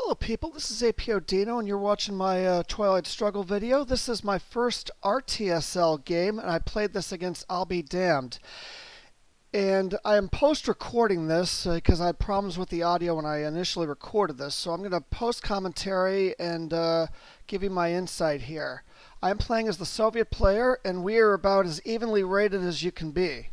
Hello people, this is Albiedamned and you're watching my Twilight Struggle video. This is my first RTSL game and I played this against Albiedamned. And I am post-recording this because I had problems with the audio when I initially recorded this. So I'm going to post commentary and give you my insight here. I am playing as the Soviet player and we are about as evenly rated as you can be.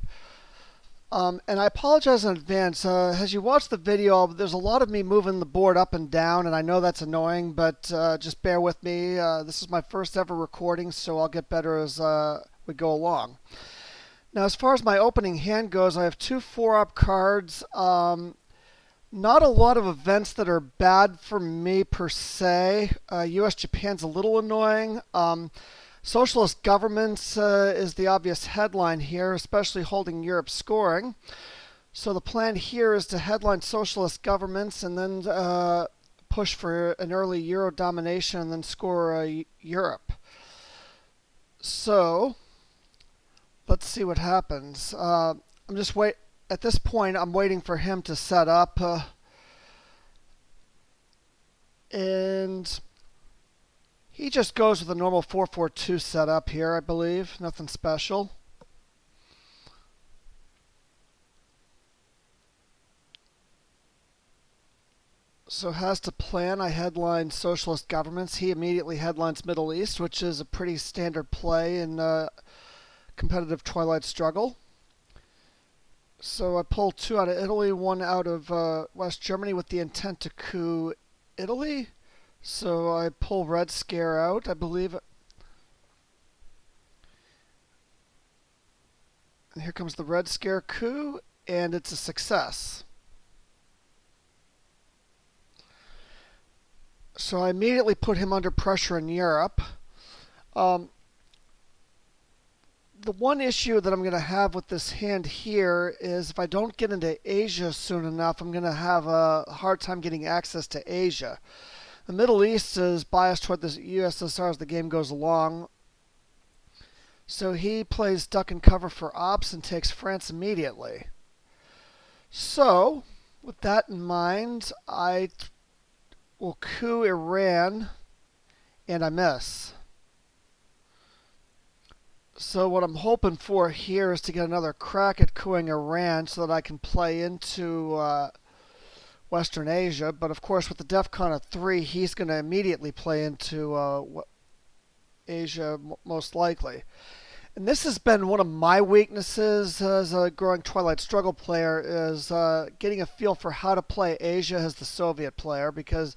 And I apologize in advance. As you watch the video, there's a lot of me moving the board up and down, and I know that's annoying, but just bear with me. This is my first ever recording, so I'll get better as we go along. Now, as far as my opening hand goes, I have two 4-up cards. Not a lot of events that are bad for me per se. US-Japan's a little annoying. Socialist governments is the obvious headline here, especially holding Europe scoring. So the plan here is to headline socialist governments and then push for an early Euro domination and then score Europe. So let's see what happens. At this point, I'm waiting for him to set up. And he just goes with a normal 4-4-2 setup here, I believe. Nothing special. So has to plan. I headline socialist governments. He immediately headlines Middle East, which is a pretty standard play in competitive Twilight Struggle. So I pulled 2 out of Italy, 1 out of West Germany with the intent to coup Italy. So I pull Red Scare out, I believe. And here comes the Red Scare coup, and it's a success. So I immediately put him under pressure in Europe. The one issue that I'm going to have with this hand here is if I don't get into Asia soon enough, I'm going to have a hard time getting access to Asia. The Middle East is biased toward the USSR as the game goes along. So he plays duck and cover for ops and takes France immediately. So, with that in mind, I will coup Iran, and I miss. So what I'm hoping for here is to get another crack at coupping Iran so that I can play into Western Asia, but of course with the DEFCON of 3, he's going to immediately play into Asia most likely. And this has been one of my weaknesses as a growing Twilight Struggle player, is getting a feel for how to play Asia as the Soviet player, because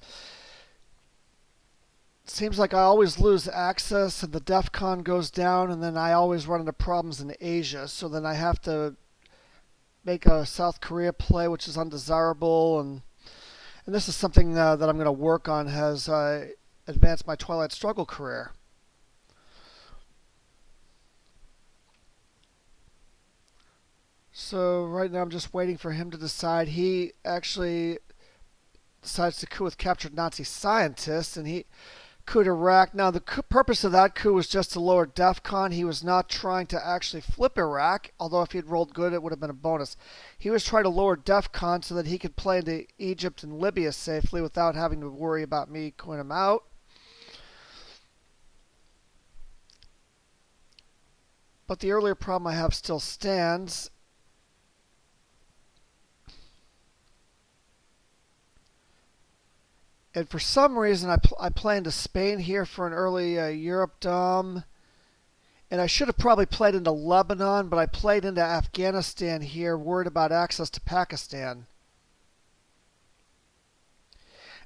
it seems like I always lose access and the DEFCON goes down, and then I always run into problems in Asia, so then I have to make a South Korea play, which is undesirable, and this is something that I'm going to work on as I advance my Twilight Struggle career. So right now I'm just waiting for him to decide. He actually decides to coup with captured Nazi scientists, and he coup Iraq. Now the purpose of that coup was just to lower DEFCON. He was not trying to actually flip Iraq, although if he had rolled good it would have been a bonus. He was trying to lower DEFCON so that he could play into Egypt and Libya safely without having to worry about me coupping him out. But the earlier problem I have still stands. And for some reason, I play into Spain here for an early Europe dom. And I should have probably played into Lebanon, but I played into Afghanistan here, worried about access to Pakistan.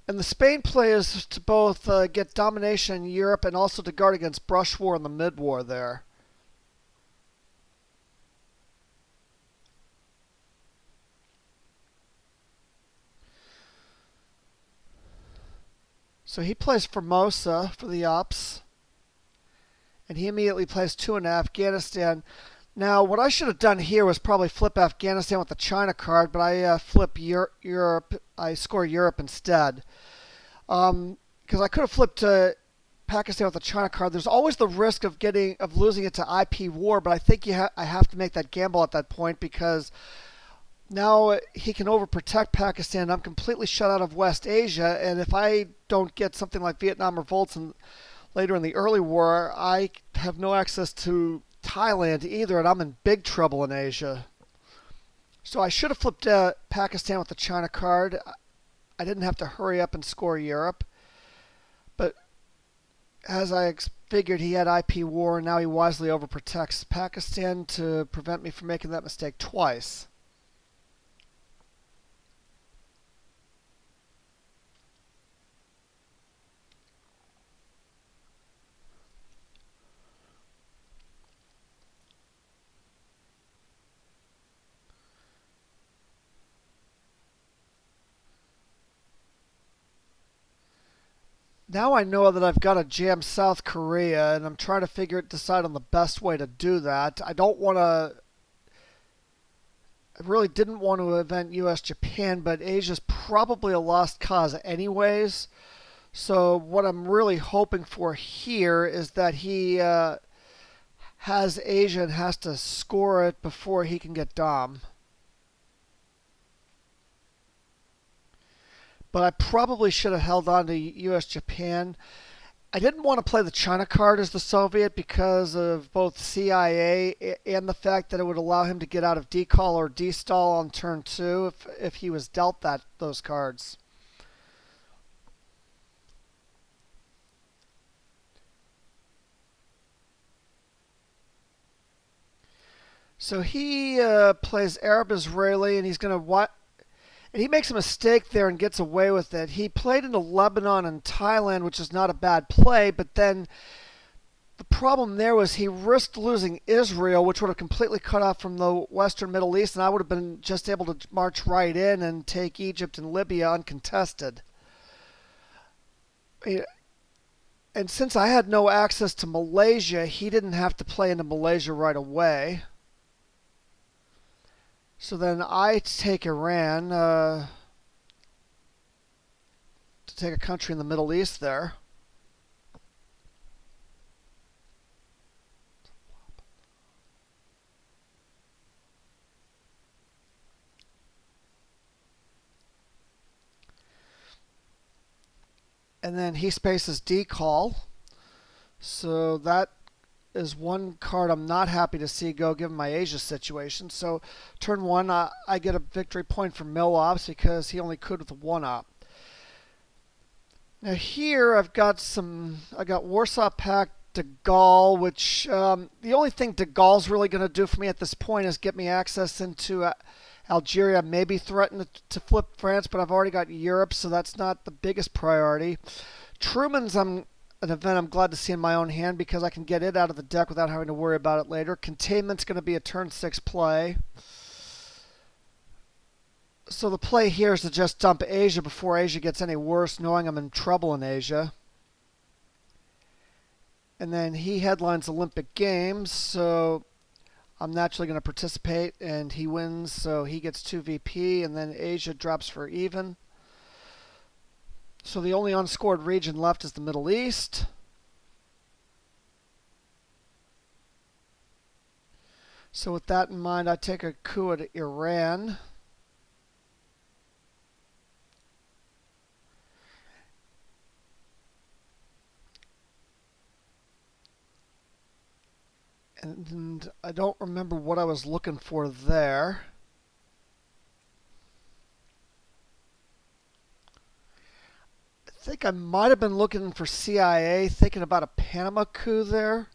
And the Spain play is to both get domination in Europe and also to guard against brush war in the mid-war there. So he plays Formosa for the ops, and he immediately plays 2 in Afghanistan. Now, what I should have done here was probably flip Afghanistan with the China card, but I flip Europe. I score Europe instead. Because I could have flipped Pakistan with the China card. There's always the risk of losing it to IP war, but I think I have to make that gamble at that point because Now he can overprotect Pakistan. I'm completely shut out of West Asia, and if I don't get something like Vietnam revolts later in the early war, I have no access to Thailand either, and I'm in big trouble in Asia. So I should have flipped Pakistan with the China card. I didn't have to hurry up and score Europe, but as I figured, he had IP war, and now he wisely overprotects Pakistan to prevent me from making that mistake twice. Now I know that I've got to jam South Korea, and I'm trying to decide on the best way to do that. I really didn't want to event US Japan, but Asia's probably a lost cause anyways. So what I'm really hoping for here is that he has Asia and has to score it before he can get Dom. But I probably should have held on to US Japan. I didn't want to play the China card as the Soviet because of both CIA and the fact that it would allow him to get out of decall or destall on turn 2 if he was dealt those cards. So he plays Arab Israeli, and he's going to and he makes a mistake there and gets away with it. He played into Lebanon and Thailand, which is not a bad play, but then the problem there was he risked losing Israel, which would have completely cut off from the Western Middle East, and I would have been just able to march right in and take Egypt and Libya uncontested. And since I had no access to Malaysia, he didn't have to play into Malaysia right away. So then I take Iran to take a country in the Middle East there. And then he spaces decall. So that is one card I'm not happy to see go given my Asia situation. So turn 1, I get a victory point for Mil-Ops because he only could with a 1-op. Now here I got Warsaw Pact, de Gaulle, which the only thing de Gaulle's really going to do for me at this point is get me access into Algeria, maybe threaten to flip France, but I've already got Europe, so that's not the biggest priority. Truman's an event I'm glad to see in my own hand because I can get it out of the deck without having to worry about it later. Containment's going to be a turn 6 play. So the play here is to just dump Asia before Asia gets any worse, knowing I'm in trouble in Asia. And then he headlines Olympic Games, so I'm naturally going to participate, and he wins, so he gets 2 VP, and then Asia drops for even. So the only unscored region left is the Middle East. So with that in mind, I take a coup at Iran. And I don't remember what I was looking for there. I think I might have been looking for CIA, thinking about a Panama coup there.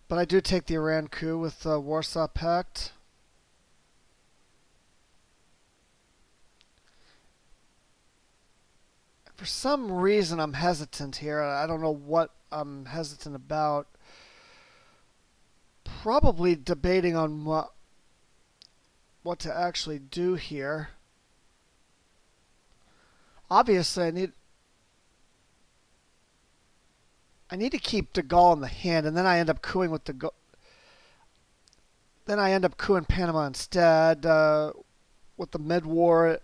But I do take the Iran coup with the Warsaw Pact. For some reason, I'm hesitant here. I don't know what I'm hesitant about. Probably debating on what to actually do here. Obviously, I need to keep de Gaulle in the hand, and then I end up coupping with de Gaulle. Then I end up coupping Panama instead with the mid-war.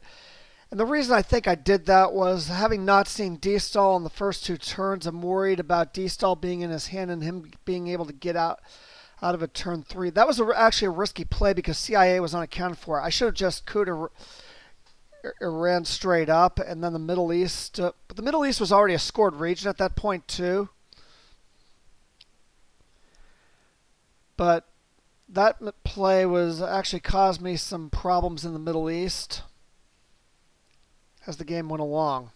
And the reason I think I did that was having not seen D-Stall in the first two turns, I'm worried about D-Stall being in his hand and him being able to get out of a turn 3. That was actually a risky play because CIA was unaccounted for. I should have just Kuda ran straight up, and then the Middle East. But the Middle East was already a scored region at that point too. But that play was actually caused me some problems in the Middle East as the game went along.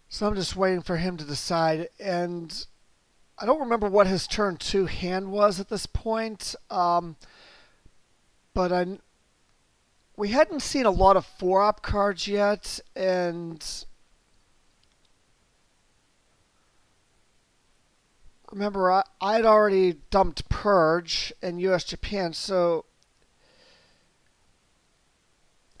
So I'm just waiting for him to decide. And I don't remember what his turn 2 hand was at this point. But we hadn't seen a lot of 4-op cards yet. And remember, I'd already dumped Purge in US Japan.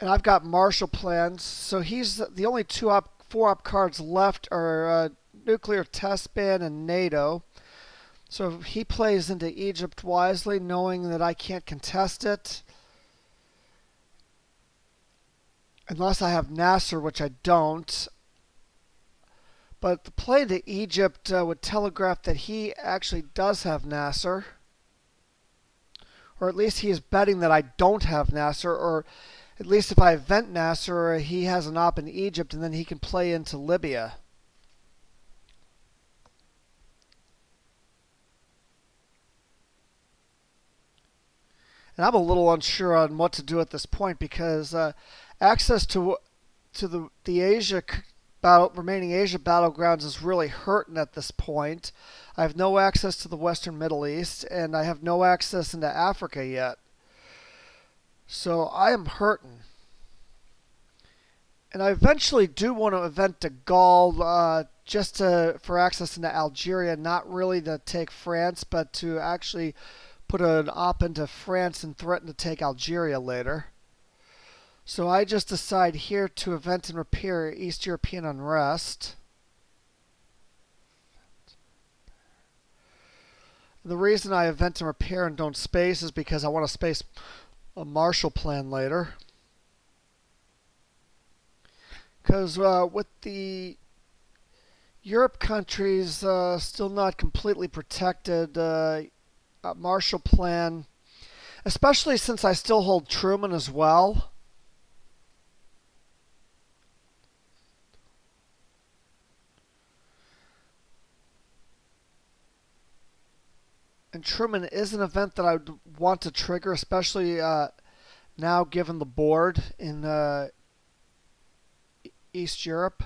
And I've got Marshall plans. So he's the only 4-op cards left are Nuclear Test Ban and NATO. So he plays into Egypt wisely, knowing that I can't contest it. Unless I have Nasser, which I don't. But the play into Egypt would telegraph that he actually does have Nasser. Or at least he is betting that I don't have Nasser. Or at least if I event Nasser, he has an op in Egypt, and then he can play into Libya. And I'm a little unsure on what to do at this point because access to the Asia remaining Asia battlegrounds is really hurting at this point. I have no access to the Western Middle East, and I have no access into Africa yet. So I am hurting. And I eventually do want to event to Gaul just for access into Algeria, not really to take France, but to actually put an op into France and threaten to take Algeria later. So I just decide here to event and repair East European unrest. The reason I event and repair and don't space is because I want to space a Marshall Plan later. Because with the Europe countries still not completely protected, Marshall Plan, especially since I still hold Truman as well. And Truman is an event that I would want to trigger, especially now given the board in East Europe.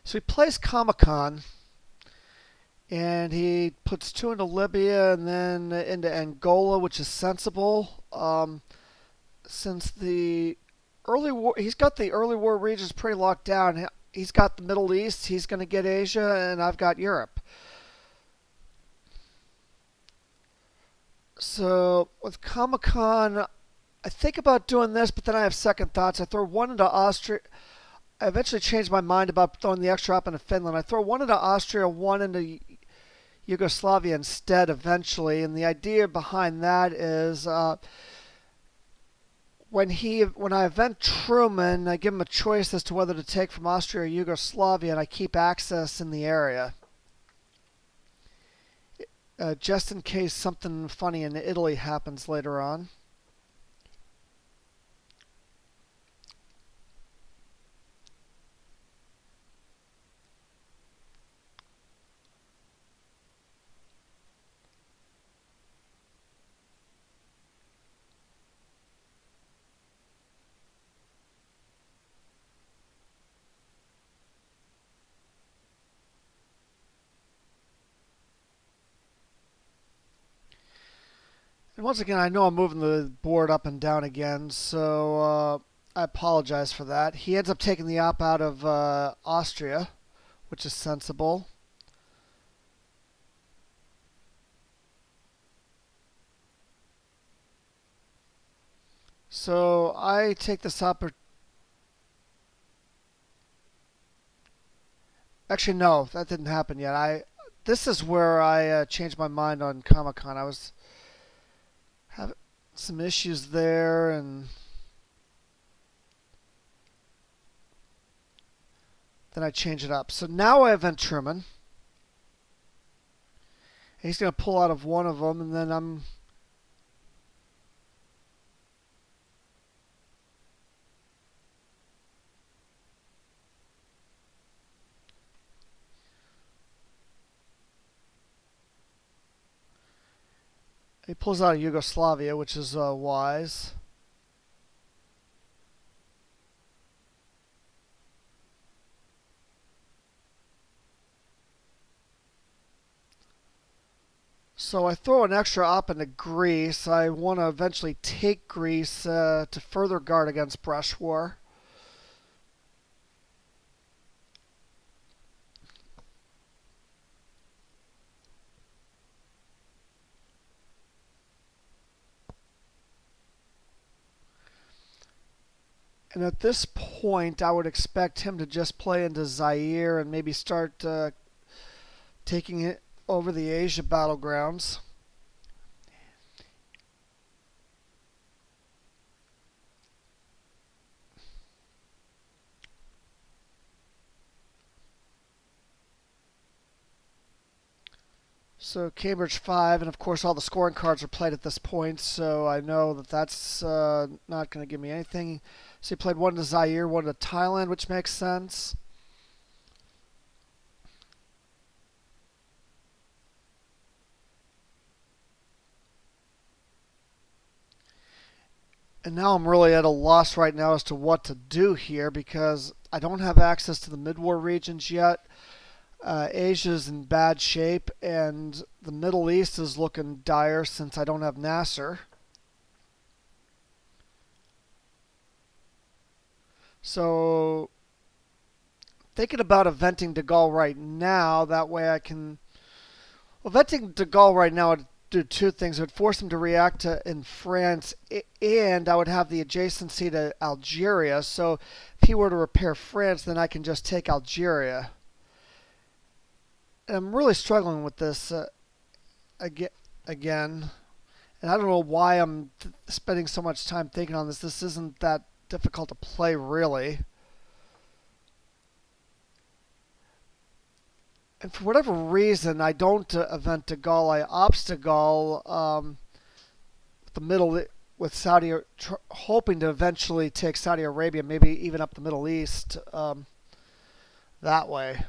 So he plays Comic-Con, and he puts 2 into Libya and then into Angola, which is sensible. Since the early war, he's got the early war regions pretty locked down. He's got the Middle East, he's going to get Asia, and I've got Europe. So with Comic-Con, I think about doing this, but then I have second thoughts. I throw 1 into Austria. I eventually changed my mind about throwing the extra op into Finland. I throw 1 into Austria, 1 into Yugoslavia instead eventually. And the idea behind that is when I event Truman, I give him a choice as to whether to take from Austria or Yugoslavia, and I keep access in the area. Just in case something funny in Italy happens later on. And once again, I know I'm moving the board up and down again, so I apologize for that. He ends up taking the op out of Austria, which is sensible. So I take this opportunity. Actually, no, that didn't happen yet. This is where I changed my mind on Comic-Con. I was having some issues there, and then I change it up. So now I have Truman. He's going to pull out of one of them, and then he pulls out of Yugoslavia, which is wise. So I throw an extra op into Greece. I want to eventually take Greece to further guard against brush war. And at this point, I would expect him to just play into Zaire and maybe start taking it over the Asia battlegrounds. So Cambridge 5, and of course all the scoring cards are played at this point, so I know that that's not going to give me anything. So he played one to Zaire, one to Thailand, which makes sense. And now I'm really at a loss right now as to what to do here because I don't have access to the mid-war regions yet. Asia's in bad shape, and the Middle East is looking dire since I don't have Nasser. So, thinking about eventing de Gaulle right now, that way I can... Well, eventing de Gaulle right now would do two things. It would force him to react in France, and I would have the adjacency to Algeria. So, if he were to repair France, then I can just take Algeria. I'm really struggling with this again. And I don't know why I'm spending so much time thinking on this. This isn't that difficult to play, really. And for whatever reason, I don't event de Gaulle. I ops de Gaulle the middle with Saudi, hoping to eventually take Saudi Arabia, maybe even up the Middle East that way.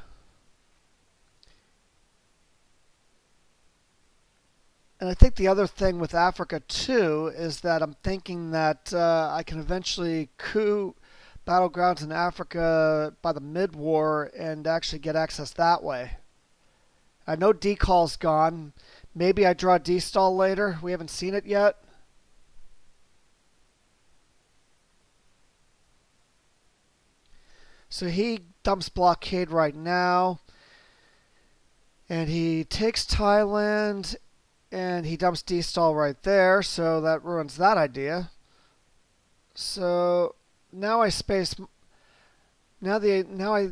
And I think the other thing with Africa, too, is that I'm thinking that I can eventually coup battlegrounds in Africa by the mid-war and actually get access that way. I know decall's gone. Maybe I draw D-stall later. We haven't seen it yet. So he dumps blockade right now. And he takes Thailand. And he dumps D-stall right there, so that ruins that idea. So now I space. Now I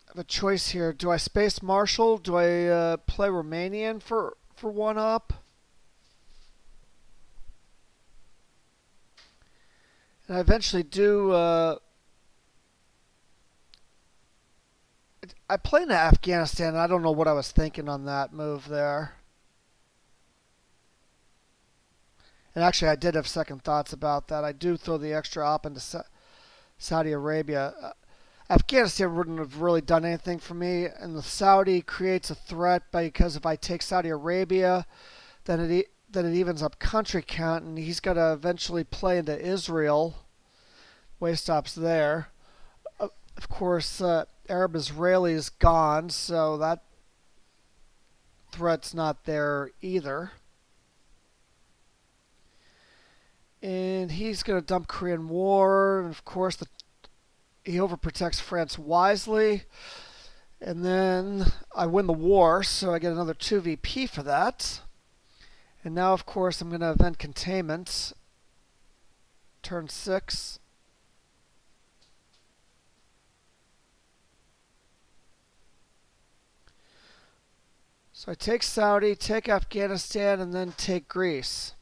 have a choice here. Do I space Marshall? Do I play Romanian for one up? And I eventually do. I played in Afghanistan, and I don't know what I was thinking on that move there. And actually, I did have second thoughts about that. I do throw the extra op into Saudi Arabia. Afghanistan wouldn't have really done anything for me, and the Saudi creates a threat because if I take Saudi Arabia, then it evens up country count, and he's got to eventually play into Israel. Way stops there. Of course, Arab Israeli is gone, so that threat's not there either. And he's going to dump Korean War. And of course, he overprotects France wisely. And then I win the war, so I get another 2 VP for that. And now, of course, I'm going to event containment. Turn 6. So I take Saudi, take Afghanistan, and then take Greece.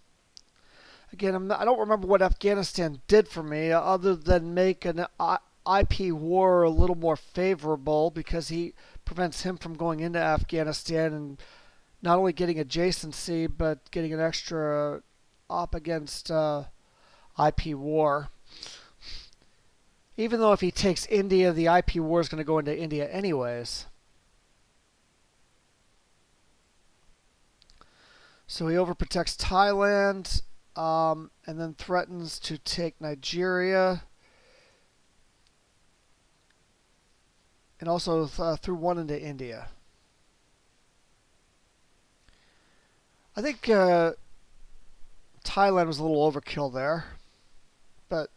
Again, I don't remember what Afghanistan did for me other than make an IP war a little more favorable because he prevents him from going into Afghanistan and not only getting adjacency but getting an extra op against IP war. Even though if he takes India, the IP war is going to go into India anyways. So he overprotects Thailand and then threatens to take Nigeria. And also threw one into India. I think Thailand was a little overkill there. But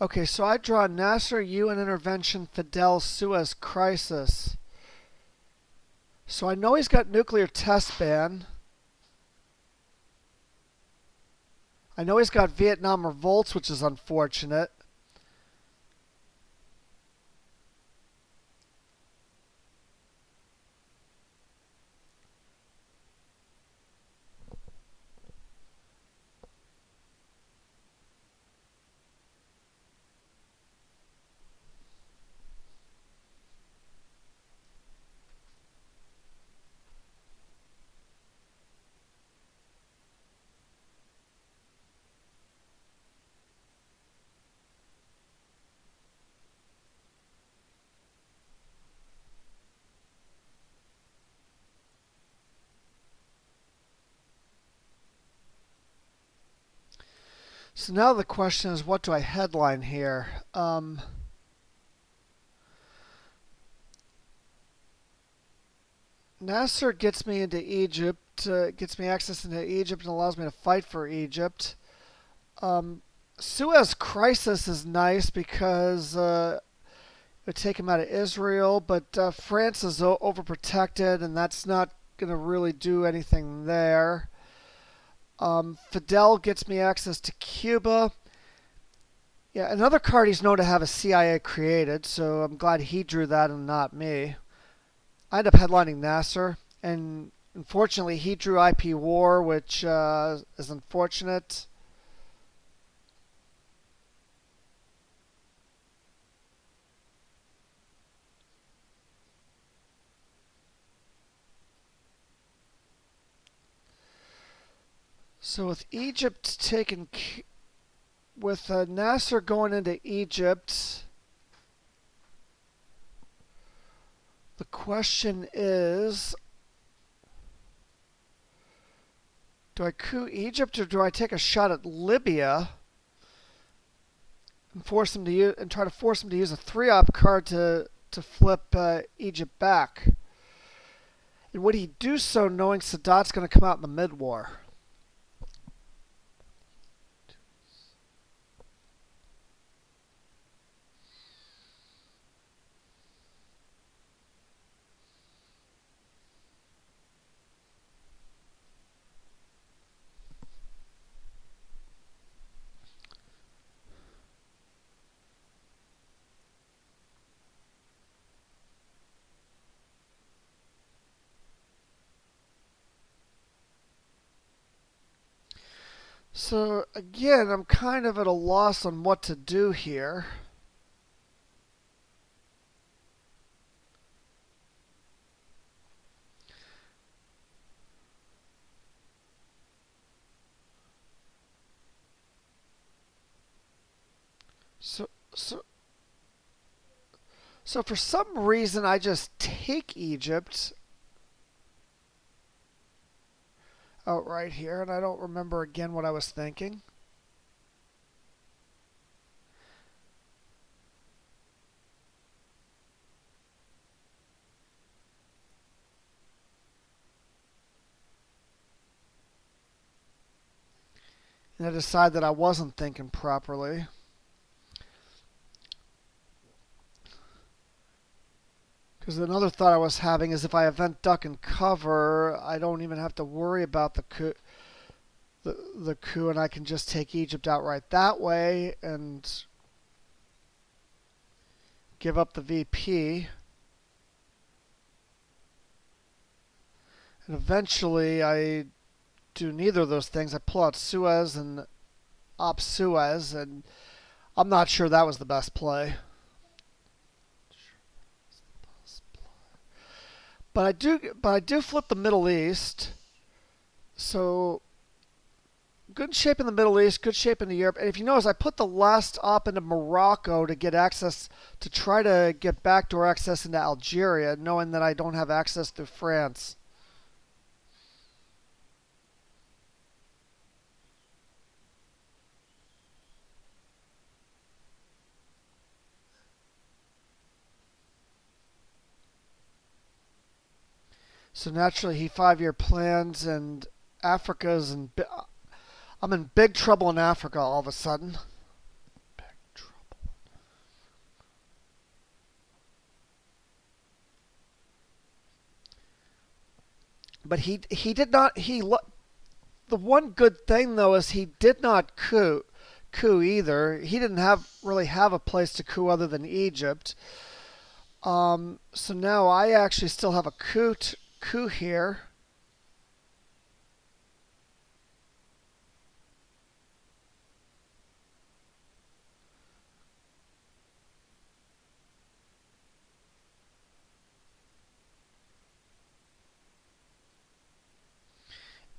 okay, so I draw Nasser, UN intervention, Fidel, Suez crisis. So I know he's got nuclear test ban. I know he's got Vietnam revolts, which is unfortunate. So now the question is, what do I headline here? Nasser gets me into Egypt, gets me access into Egypt and allows me to fight for Egypt. Suez crisis is nice because it would take him out of Israel, but France is overprotected and that's not going to really do anything there. Fidel gets me access to Cuba. Yeah, another card he's known to have is CIA created, so I'm glad he drew that and not me. I end up headlining Nasser, and unfortunately he drew IP War, which is unfortunate. So with Egypt taking, with Nasser going into Egypt, the question is, do I coup Egypt or do I take a shot at Libya and force him to use and try to force him to use a 3-op card to flip Egypt back? And would he do so knowing Sadat's going to come out in the mid-war? So again, I'm kind of at a loss on what to do here. So for some reason I just take Egypt outright here, and I don't remember again what I was thinking. And I decided that I wasn't thinking properly. Because another thought I was having is if I event duck and cover, I don't even have to worry about the coup, and I can just take Egypt outright that way and give up the VP. And eventually I do neither of those things. I pull out Suez and op Suez, and I'm not sure that was the best play. But I do flip the Middle East. So good shape in the Middle East, good shape in Europe. And if you notice, I put the last op into Morocco to get access, to try to get backdoor access into Algeria, knowing that I don't have access to France. So naturally, he 5-year plans, and Africa's in. I'm in big trouble in Africa all of a sudden. Big trouble. But he did not the one good thing though is he did not coup either. He didn't really have a place to coup other than Egypt. So now I actually still have a coup here.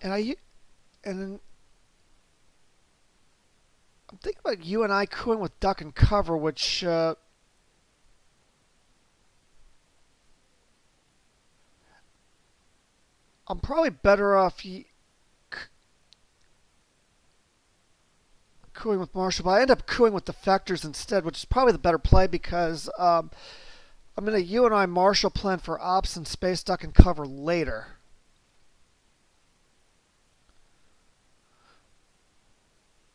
And then I'm thinking about you and I cooing with duck and cover, which I'm probably better off cooing with Marshall, but I end up cooing with defectors instead, which is probably the better play because I'm going to you and I Marshall plan for ops and space duck and cover later.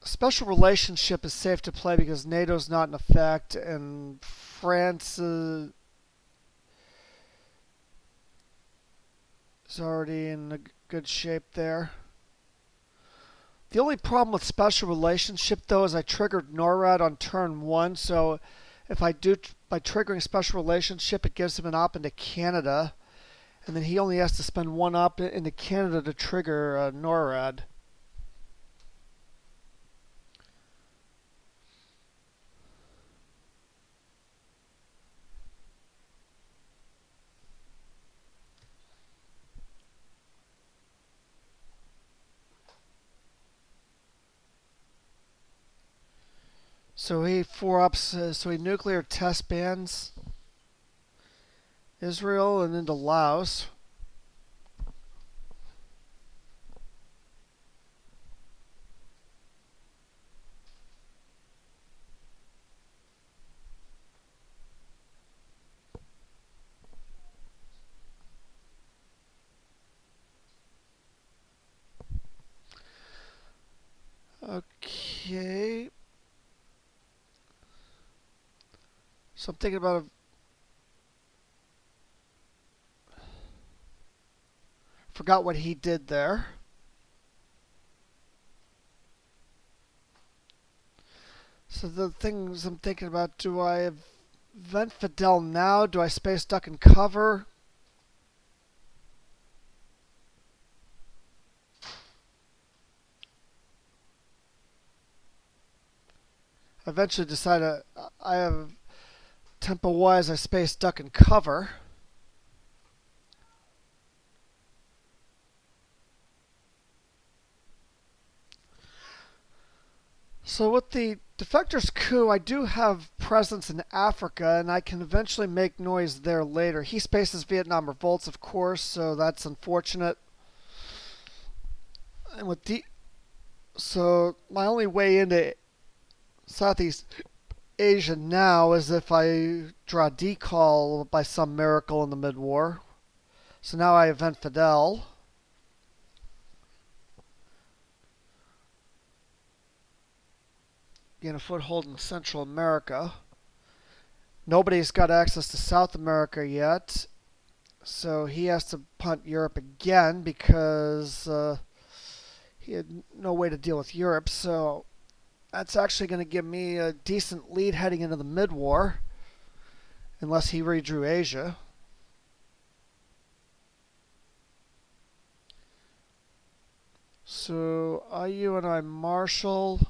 Special relationship is safe to play because NATO's not in effect, and France is already in a good shape there. The only problem with special relationship though is I triggered NORAD on turn 1, so if I do, by triggering special relationship, it gives him an op into Canada, and then he only has to spend 1 op into Canada to trigger NORAD. So he 4-ups, so he nuclear test bans Israel and into Laos. Okay. So I'm thinking about forgot what he did there. So the things I'm thinking about, do I event Fidel now? Do I space duck and cover? I eventually decided I have tempo wise I space duck and cover. So with the defector's coup, I do have presence in Africa, and I can eventually make noise there later. He spaces Vietnam revolts, of course, so that's unfortunate. And with so my only way into Southeast Asia now is if I draw decall by some miracle in the mid-war. So now I event Fidel. gain a foothold in Central America. Nobody's got access to South America yet, so he has to punt Europe again because he had no way to deal with Europe. So that's actually going to give me a decent lead heading into the mid-war, unless he redrew Asia. So IU and I marshal.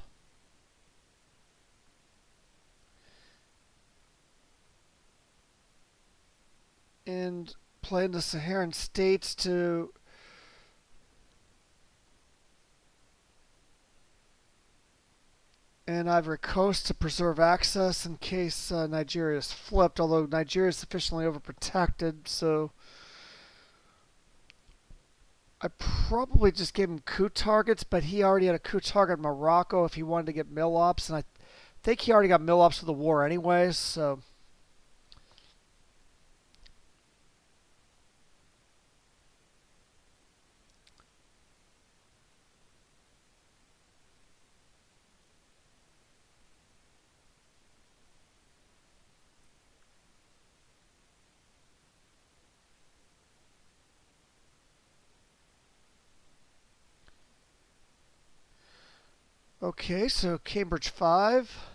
And play in the Saharan states to and Ivory Coast to preserve access in case Nigeria is flipped, although Nigeria is sufficiently overprotected, so I probably just gave him coup targets, but he already had a coup target in Morocco if he wanted to get mill ops, and I think he already got mill ops for the war anyways, so okay, so Cambridge 5.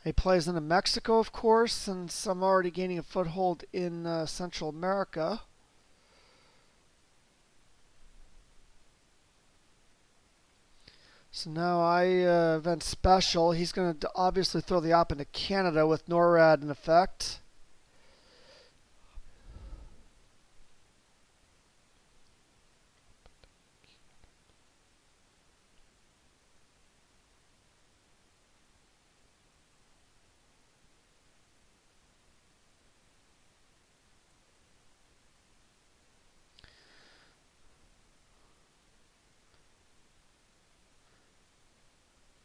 He plays into Mexico, of course, since I'm already gaining a foothold in Central America. So now I event special. He's going to obviously throw the op into Canada with NORAD in effect.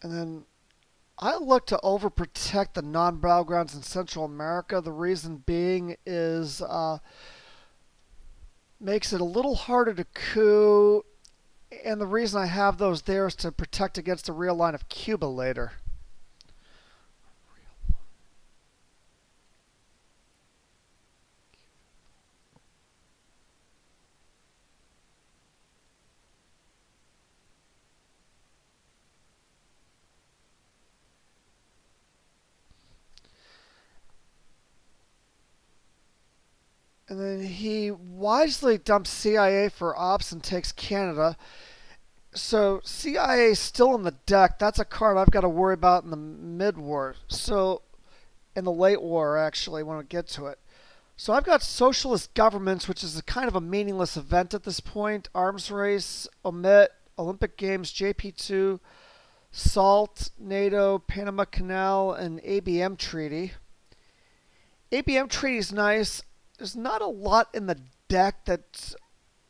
And then I look to overprotect the non-battlegrounds in Central America. The reason being is makes it a little harder to coup, and the reason I have those there is to protect against the real line of Cuba later. And then he wisely dumps CIA for ops and takes Canada. So CIA is still in the deck. That's a card I've got to worry about in the mid-war. So in the late war, actually, when we get to it. So I've got socialist governments, which is a kind of a meaningless event at this point. Arms race, omit, Olympic Games, JP2, SALT, NATO, Panama Canal, and ABM Treaty. ABM Treaty is nice. There's not a lot in the deck that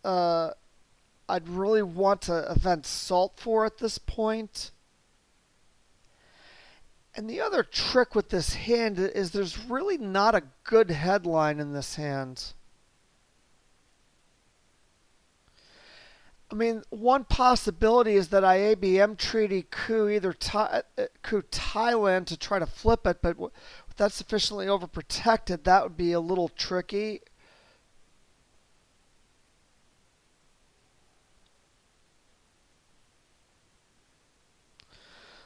I'd really want to event SALT for at this point. And the other trick with this hand is there's really not a good headline in this hand. I mean, one possibility is that I ABM Treaty coup coup Thailand to try to flip it, but if that's sufficiently overprotected, that would be a little tricky.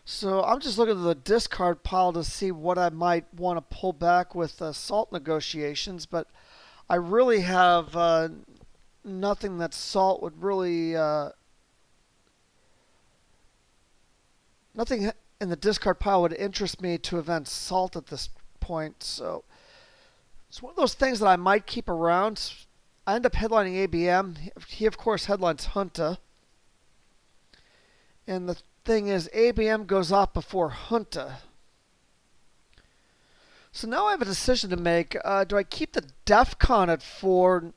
So I'm just looking at the discard pile to see what I might want to pull back with SALT negotiations, but I really have nothing that SALT would really... nothing in the discard pile would interest me to event SALT at this point, so it's one of those things that I might keep around. I end up headlining ABM. He of course headlines Junta. And the thing is, ABM goes off before Junta. So now I have a decision to make. Do I keep the DEFCON at 4,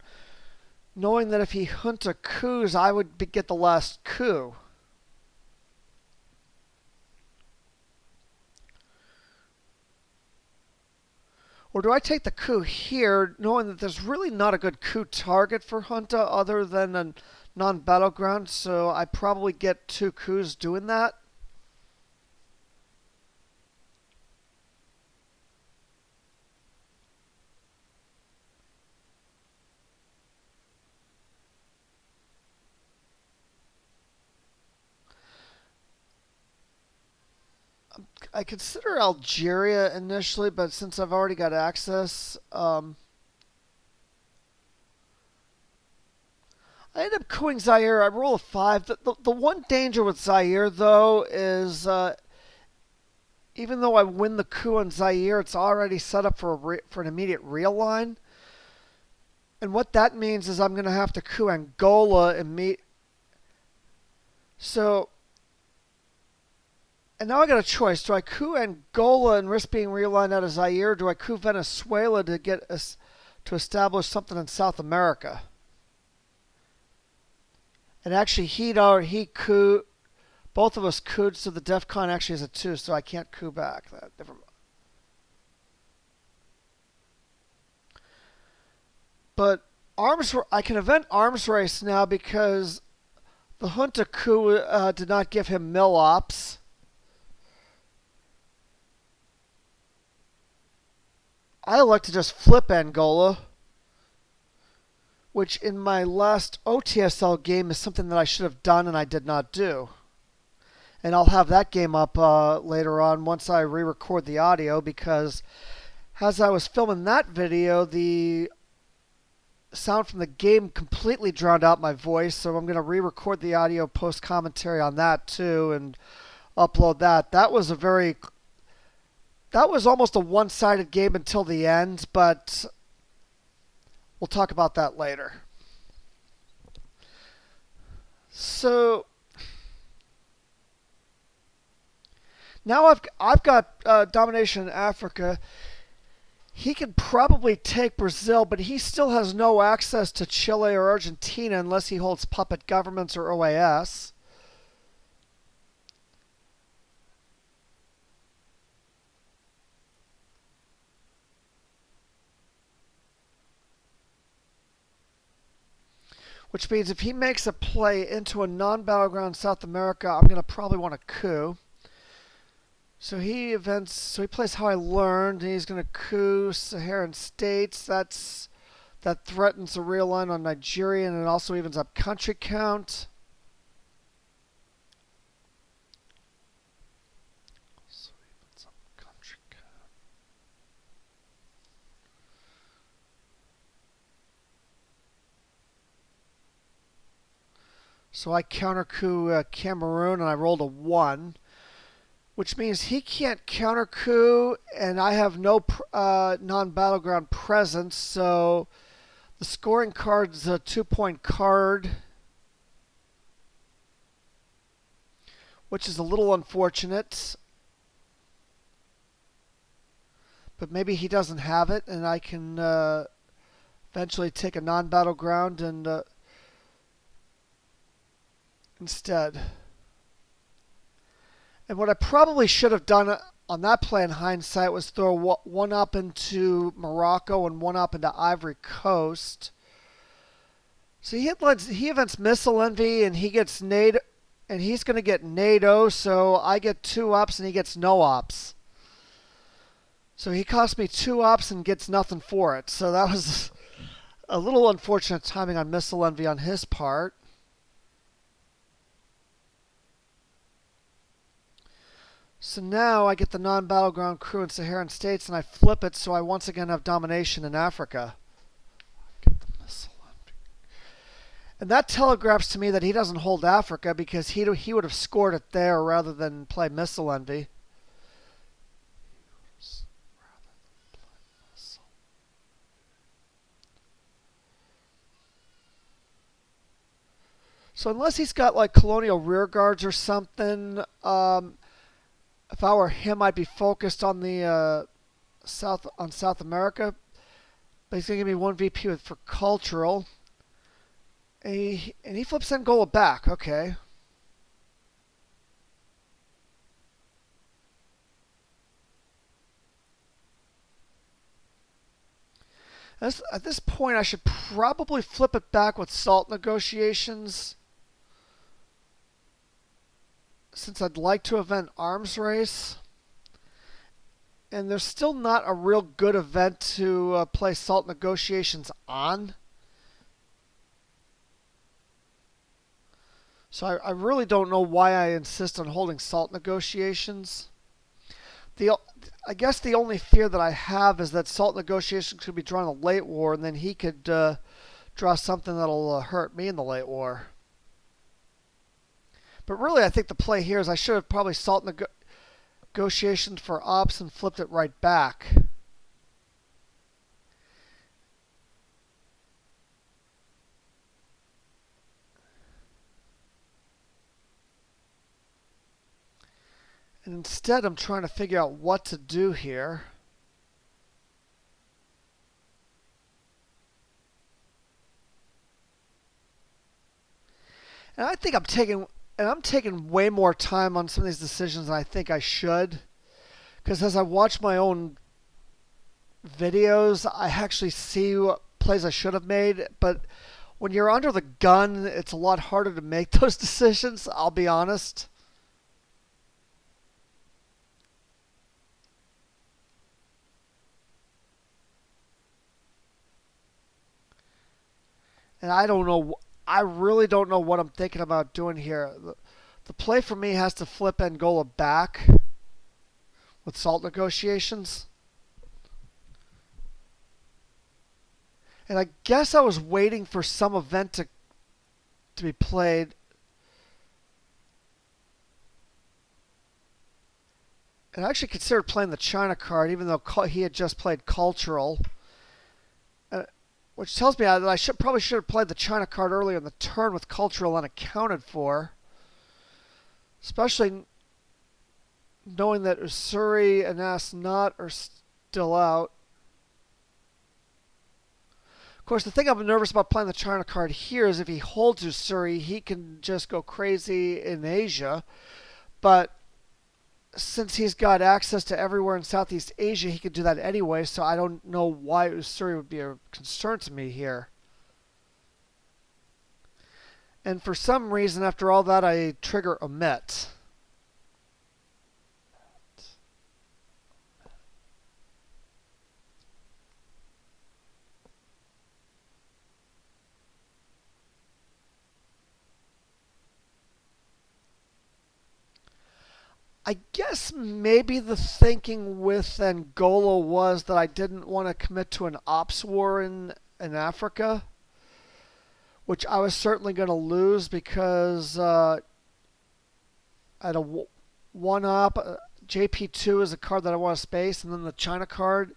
knowing that if he Junta coups, I would get the last coup? Or do I take the coup here, knowing that there's really not a good coup target for Junta other than a non-battleground, so I probably get 2 coups doing that? I consider Algeria initially, but since I've already got access, I end up cooing Zaire. I roll a 5. The one danger with Zaire, though, is even though I win the coup on Zaire, it's already set up for an immediate real line. And what that means is I'm going to have to coup Angola and meet. So, and now I got a choice. Do I coup Angola and risk being realigned out of Zaire? Or do I coup Venezuela to get us to establish something in South America? And actually, he coup. Both of us cooed, so the DEFCON actually is a 2, so I can't coup back. Never mind. But I can event arms race now because the junta coup did not give him mill ops. I elect to just flip Angola, which in my last OTSL game is something that I should have done and I did not do. And I'll have that game up later on once I re-record the audio, because as I was filming that video, the sound from the game completely drowned out my voice, so I'm going to re-record the audio post-commentary on that too and upload that. That was almost a one-sided game until the end, but we'll talk about that later. So now I've got domination in Africa. He can probably take Brazil, but he still has no access to Chile or Argentina unless he holds puppet governments or OAS. Which means if he makes a play into a non-battleground South America, I'm going to probably want a coup. So he plays How I Learned, and he's going to coup Saharan states. That threatens a realign on Nigeria, and it also evens up country count. So I counter coup Cameroon, and I rolled a 1. Which means he can't counter coup, and I have no non-battleground presence, so the scoring card's a 2-point card, which is a little unfortunate. But maybe he doesn't have it, and I can eventually take a non-battleground and instead. And what I probably should have done on that play in hindsight was throw one up into Morocco and one up into Ivory Coast. So he events Missile Envy, and he gets NATO, and he's going to get NATO, so I get 2 ups and he gets no ops. So he cost me 2 ups and gets nothing for it. So that was a little unfortunate timing on Missile Envy on his part. So now I get the non-battleground crew in Saharan states, and I flip it, so I once again have domination in Africa. Get the missile envy. And that telegraphs to me that he doesn't hold Africa, because he would have scored it there rather than play missile envy. So unless he's got like colonial rearguards or something, if I were him, I'd be focused on the South America. But he's gonna give me 1 VP for cultural, and he flips Angola back. Okay. At this point, I should probably flip it back with SALT negotiations, since I'd like to event arms race. And there's still not a real good event to play SALT negotiations on. So I really don't know why I insist on holding SALT negotiations. The I guess the only fear that I have is that salt negotiations could be drawn in the late war, and then he could draw something that'll hurt me in the late war. But really, I think the play here is I should have probably salt negotiations for ops and flipped it right back. And instead, I'm trying to figure out what to do here. And I think I'm taking way more time on some of these decisions than I think I should. Because as I watch my own videos, I actually see what plays I should have made. But when you're under the gun, it's a lot harder to make those decisions, I'll be honest. And I really don't know what I'm thinking about doing here. The play for me has to flip Angola back with salt negotiations. And I guess I was waiting for some event to be played. And I actually considered playing the China card, even though he had just played cultural. Which tells me that I probably should have played the China card earlier in the turn with cultural unaccounted for. Especially knowing that Usuri and Asnat are still out. Of course, the thing I'm nervous about playing the China card here is if he holds Usuri, he can just go crazy in Asia. But since he's got access to everywhere in Southeast Asia, he could do that anyway, so I don't know why Usuri would be a concern to me here. And for some reason, after all that, I trigger omit. I guess maybe the thinking with Angola was that I didn't want to commit to an ops war in Africa, which I was certainly going to lose because I had a one op. JP2 is a card that I want to space, and then the China card.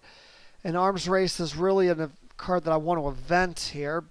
And Arms Race is really a card that I want to event here.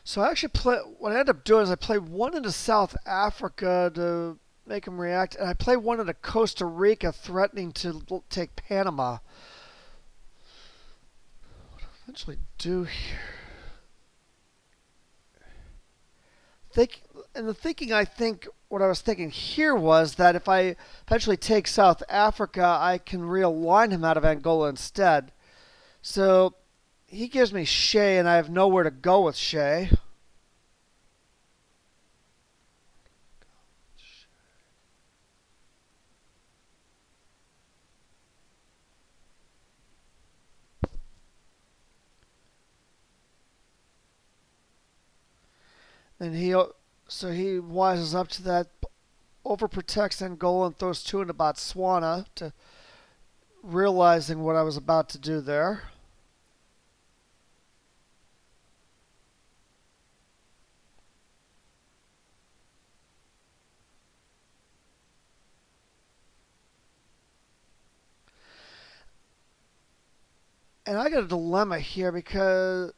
So I actually what I ended up doing is I played one into South Africa to make him react, and I played one into Costa Rica threatening to take Panama. What I eventually do here? And the thinking, I think, what I was thinking here was that if I eventually take South Africa, I can realign him out of Angola instead. So he gives me Shea, and I have nowhere to go with Shea. And so he wises up to that, overprotects Angola, and throws two into Botswana, to realizing what I was about to do there. And I got a dilemma here because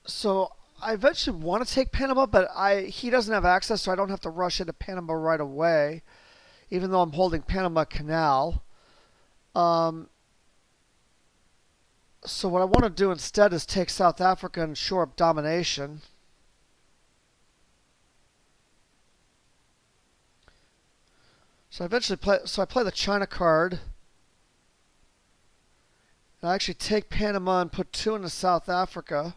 so I eventually want to take Panama, but he doesn't have access, so I don't have to rush into Panama right away, even though I'm holding Panama Canal. So what I want to do instead is take South Africa and shore up domination. So I eventually play. So I play the China card. And I actually take Panama and put 2 into South Africa.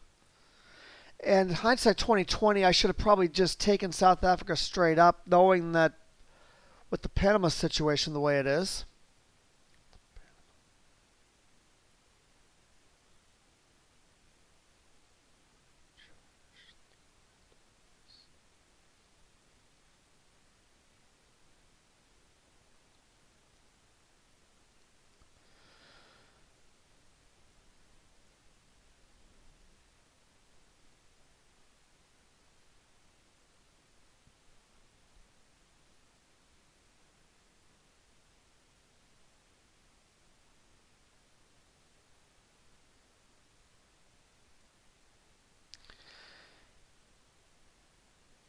And hindsight 2020, I should have probably just taken South Africa straight up, knowing that with the Panama situation the way it is.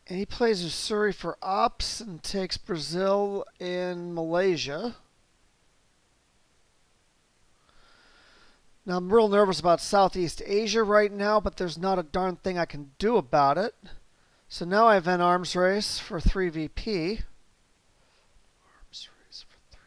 And he plays Usuri for ops and takes Brazil and Malaysia. Now, I'm real nervous about Southeast Asia right now, but there's not a darn thing I can do about it. So now I have an arms race for 3 VP. Arms race for 3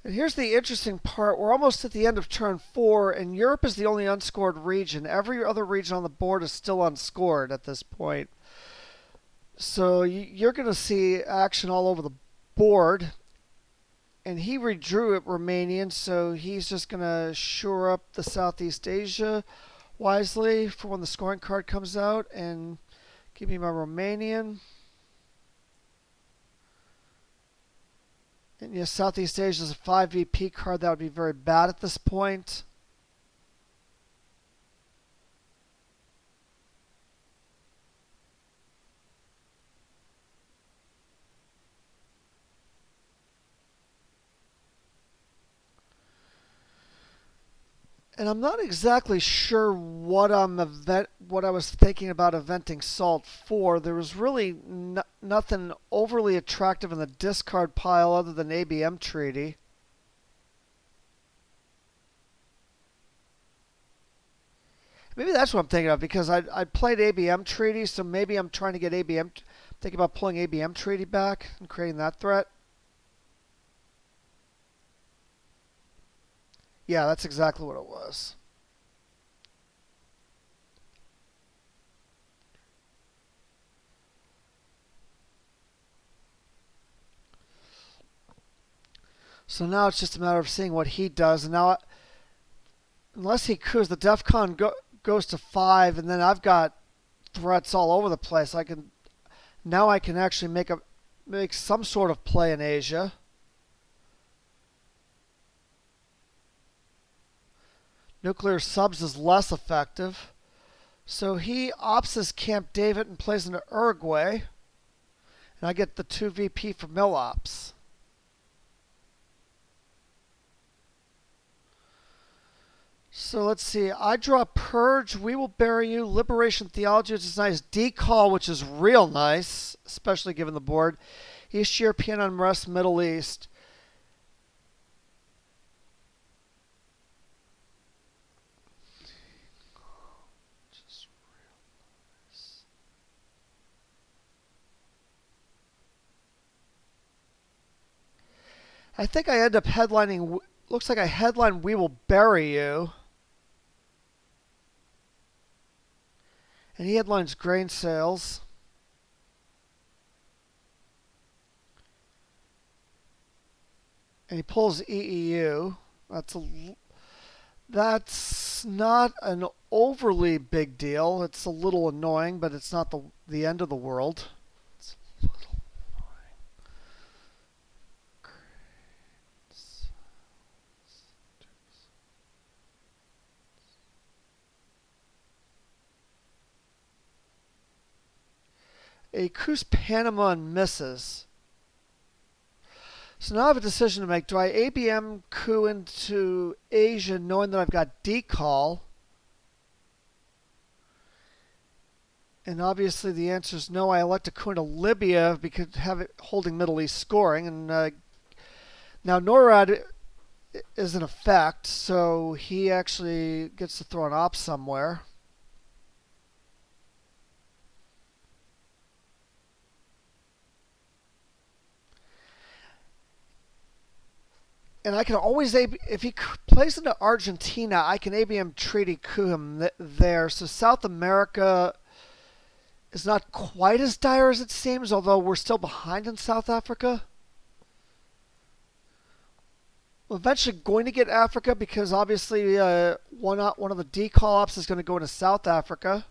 And here's the interesting part. We're almost at the end of turn 4, and Europe is the only unscored region. Every other region on the board is still unscored at this point. So you're going to see action all over the board. And he redrew it Romanian, so he's just going to shore up the Southeast Asia wisely for when the scoring card comes out and give me my Romanian. And yes, Southeast Asia is a 5 VP card. That would be very bad at this point. And I'm not exactly sure what I was thinking about eventing Salt for. There was really nothing overly attractive in the discard pile other than ABM Treaty. Maybe that's what I'm thinking of, because I played ABM Treaty, so maybe I'm trying to get thinking about pulling ABM Treaty back and creating that threat. Yeah, that's exactly what it was. So now it's just a matter of seeing what he does. And now, unless he coups, the DEFCON goes to 5, and then I've got threats all over the place. I can actually make some sort of play in Asia. Nuclear subs is less effective. So he opts his Camp David and plays into Uruguay. And I get the 2 VP for mill ops. So let's see. I draw Purge, We Will Bury You, Liberation Theology, which is nice. Decall, which is real nice, especially given the board. East European Unrest, Middle East. I think I end up headlining, looks like I headline We Will Bury You. And he headlines Grain Sales. And he pulls EEU. That's not an overly big deal. It's a little annoying, but it's not the end of the world. It's a little annoying. A Coos Panama and misses. So now I have a decision to make. Do I ABM coup into Asia knowing that I've got decall? And obviously the answer is no. I elect to go into Libya because have it holding Middle East scoring. And now NORAD is in effect, so he actually gets to throw an op somewhere. And I can always, if he plays into Argentina, I can ABM treaty coup him there. So South America is not quite as dire as it seems, although we're still behind in South Africa. We're eventually going to get Africa because obviously one of the decall ops is going to go into South Africa.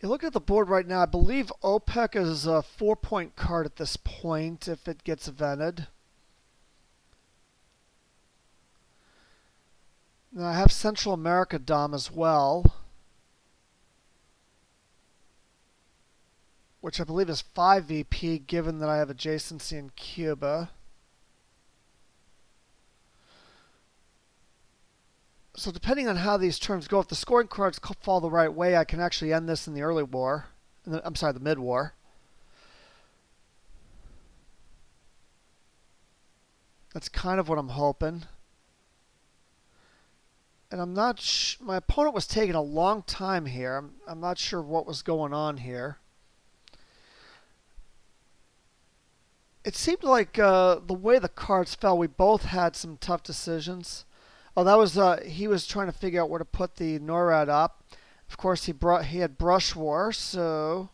You look at the board right now. I believe OPEC is a 4-point card at this point if it gets evented. Now I have Central America Dom as well, which I believe is 5 VP given that I have adjacency in Cuba. So depending on how these terms go, if the scoring cards fall the right way, I can actually end this in the early war. I'm sorry, the mid-war. That's kind of what I'm hoping. And I'm not my opponent was taking a long time here. I'm not sure what was going on here. It seemed like the way the cards fell, we both had some tough decisions. Oh, that was he was trying to figure out where to put the NORAD up. Of course, he had brush war, so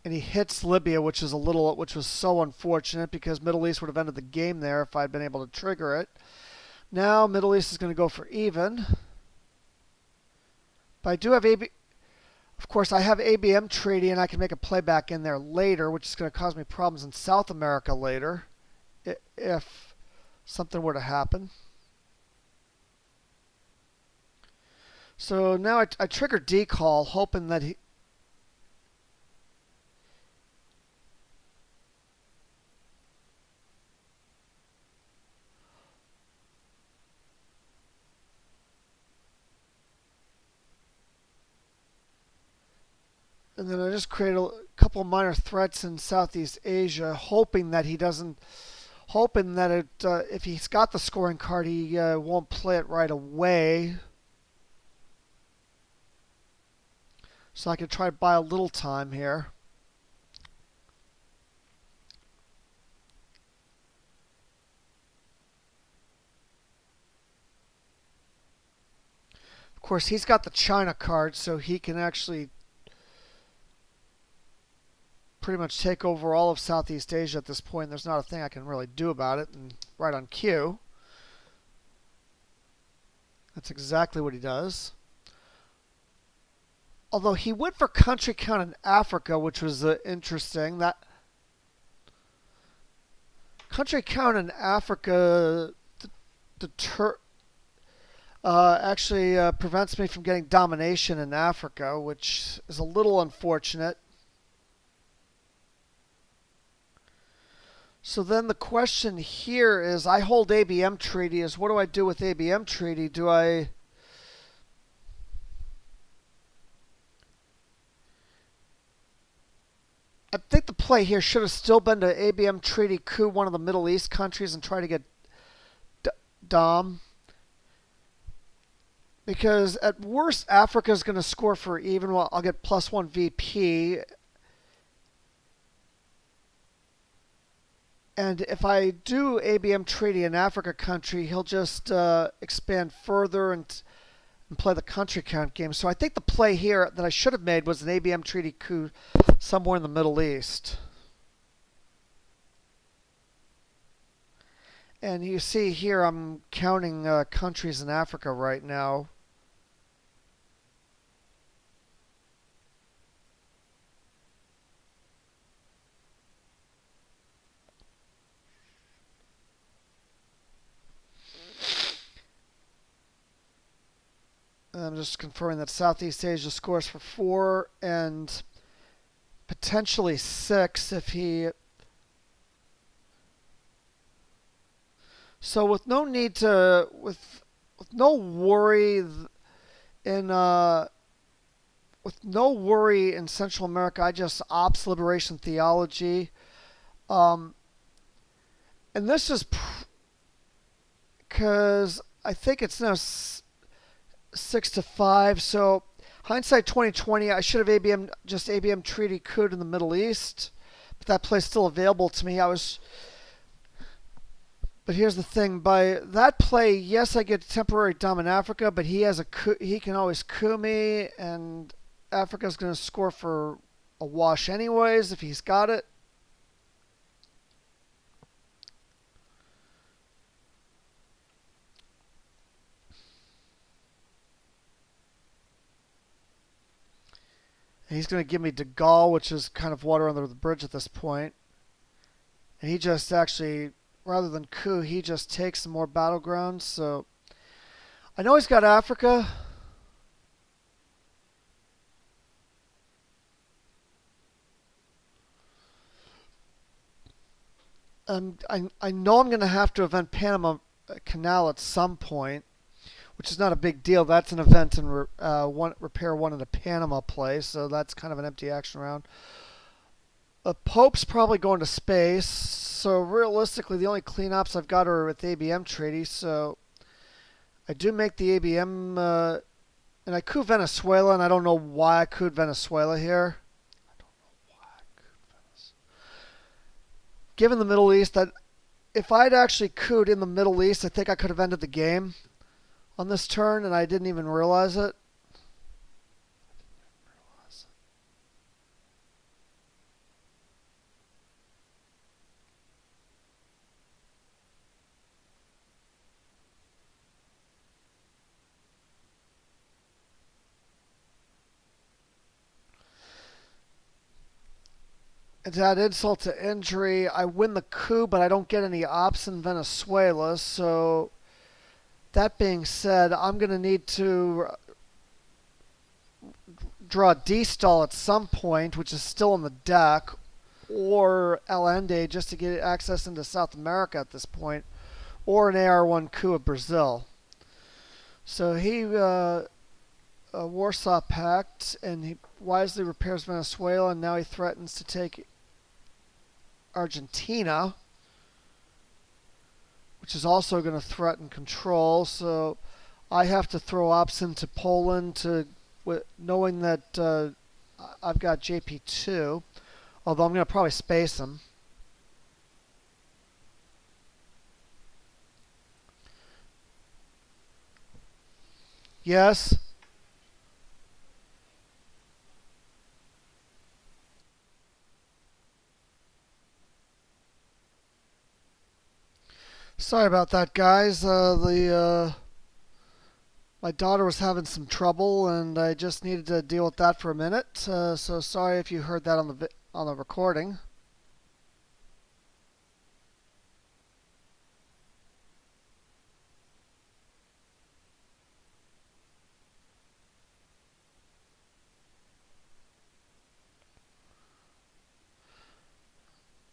and he hits Libya, which was so unfortunate because Middle East would have ended the game there if I'd been able to trigger it. Now Middle East is going to go for even. But I do have of course, I have ABM treaty, and I can make a playback in there later, which is going to cause me problems in South America later if something were to happen. So now I trigger decall, hoping that he... And then I just create a couple minor threats in Southeast Asia, hoping that he doesn't... Hoping that if he's got the scoring card, he won't play it right away. So I could try to buy a little time here. Of course, he's got the China card, so he can actually pretty much take over all of Southeast Asia at this point. There's not a thing I can really do about it. And right on cue. That's exactly what he does. Although he went for country count in Africa, which was interesting. That country count in Africa actually prevents me from getting domination in Africa, which is a little unfortunate. So then the question here is, I hold ABM treaty. What do I do with ABM treaty? I think the play here should have still been to ABM treaty coup one of the Middle East countries and try to get Dom. Because at worst, Africa is going to score for even. Well, I'll get +1 VP. And if I do ABM treaty in Africa country, he'll just expand further and and play the country count game. So I think the play here that I should have made was an ABM treaty coup somewhere in the Middle East. And you see here I'm counting countries in Africa right now. I'm just confirming that Southeast Asia scores for 4 and potentially 6 if he... So with no need to... with no worry in... with no worry in Central America, I just ops liberation theology. And this is because I think it's now 6-5. So hindsight 2020, I should have ABM treaty coup in the Middle East, but that play's still available to me. But here's the thing: by that play, yes, I get temporary dom in Africa, but he has a coup, he can always coup me, and Africa's going to score for a wash anyways if he's got it. And he's going to give me De Gaulle, which is kind of water under the bridge at this point. And he just actually, rather than coup, he just takes some more battlegrounds. So I know he's got Africa. I know I'm going to have to event Panama Canal at some point, which is not a big deal. That's an event in repair 1 in a Panama play, so that's kind of an empty action round. Pope's probably going to space, so realistically the only cleanups I've got are with ABM treaty, so I do make the ABM, and I coup Venezuela, and I don't know why I coup Venezuela here. Given the Middle East, that if I'd actually couped in the Middle East, I think I could have ended the game on this turn, and I didn't even realize it. And to add insult to injury, I win the coup, but I don't get any ops in Venezuela. So that being said, I'm going to need to draw a D-stall at some point, which is still on the deck, or El Ende just to get access into South America at this point, or an AR-1 coup of Brazil. So he Warsaw Pact, and he wisely repairs Venezuela, and now he threatens to take Argentina, which is also going to threaten control. So I have to throw ops into Poland, knowing that I've got JP2, although I'm going to probably space him. Yes. Sorry about that, guys. My daughter was having some trouble, and I just needed to deal with that for a minute. So sorry if you heard that on the recording.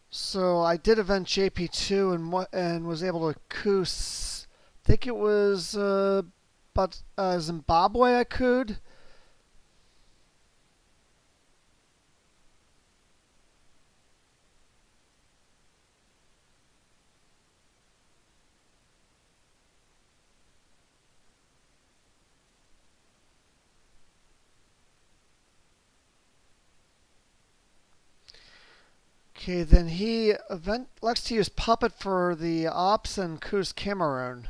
So I did event JP2 and was able to coup. I think it was Zimbabwe I could. Okay, then he likes to use Puppet for the ops and coups Cameroon.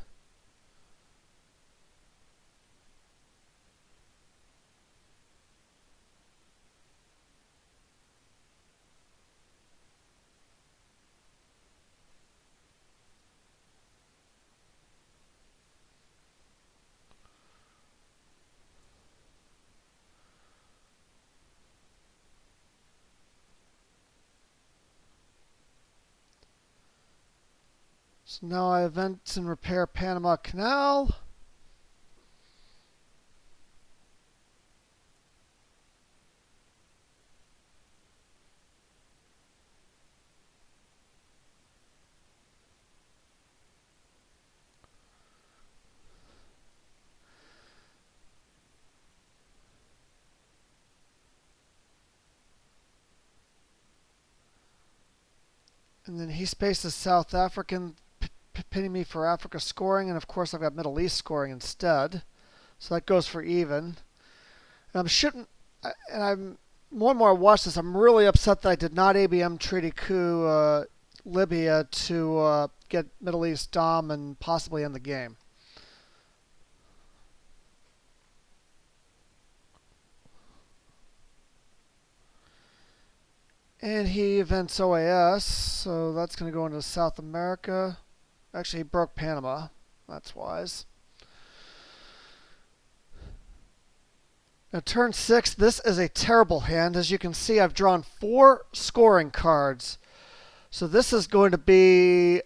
So now I event and repair Panama Canal. And then he spaces South African, pinning me for Africa scoring. And of course, I've got Middle East scoring instead. So that goes for even. And I'm shooting, and I'm more and more I watch this, I'm really upset that I did not ABM treaty coup Libya to get Middle East Dom and possibly end the game. And he events OAS, so that's going to go into South America. Actually, he broke Panama. That's wise. Now, turn 6, this is a terrible hand. As you can see, I've drawn 4 scoring cards. So this is going to be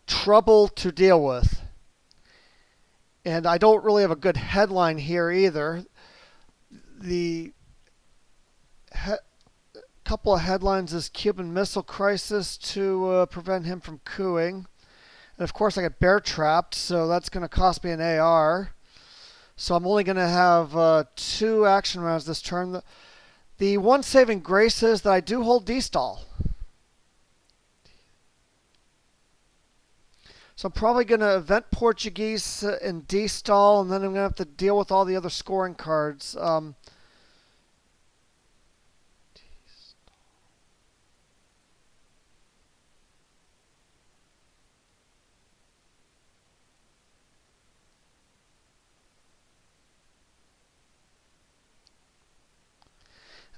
trouble to deal with. And I don't really have a good headline here either. The couple of headlines is Cuban Missile Crisis to prevent him from cooing. And of course I got bear trapped, so that's going to cost me an AR. So I'm only going to have 2 action rounds this turn. The one saving grace is that I do hold D-stall. So I'm probably going to event Portuguese and D-stall, and then I'm going to have to deal with all the other scoring cards.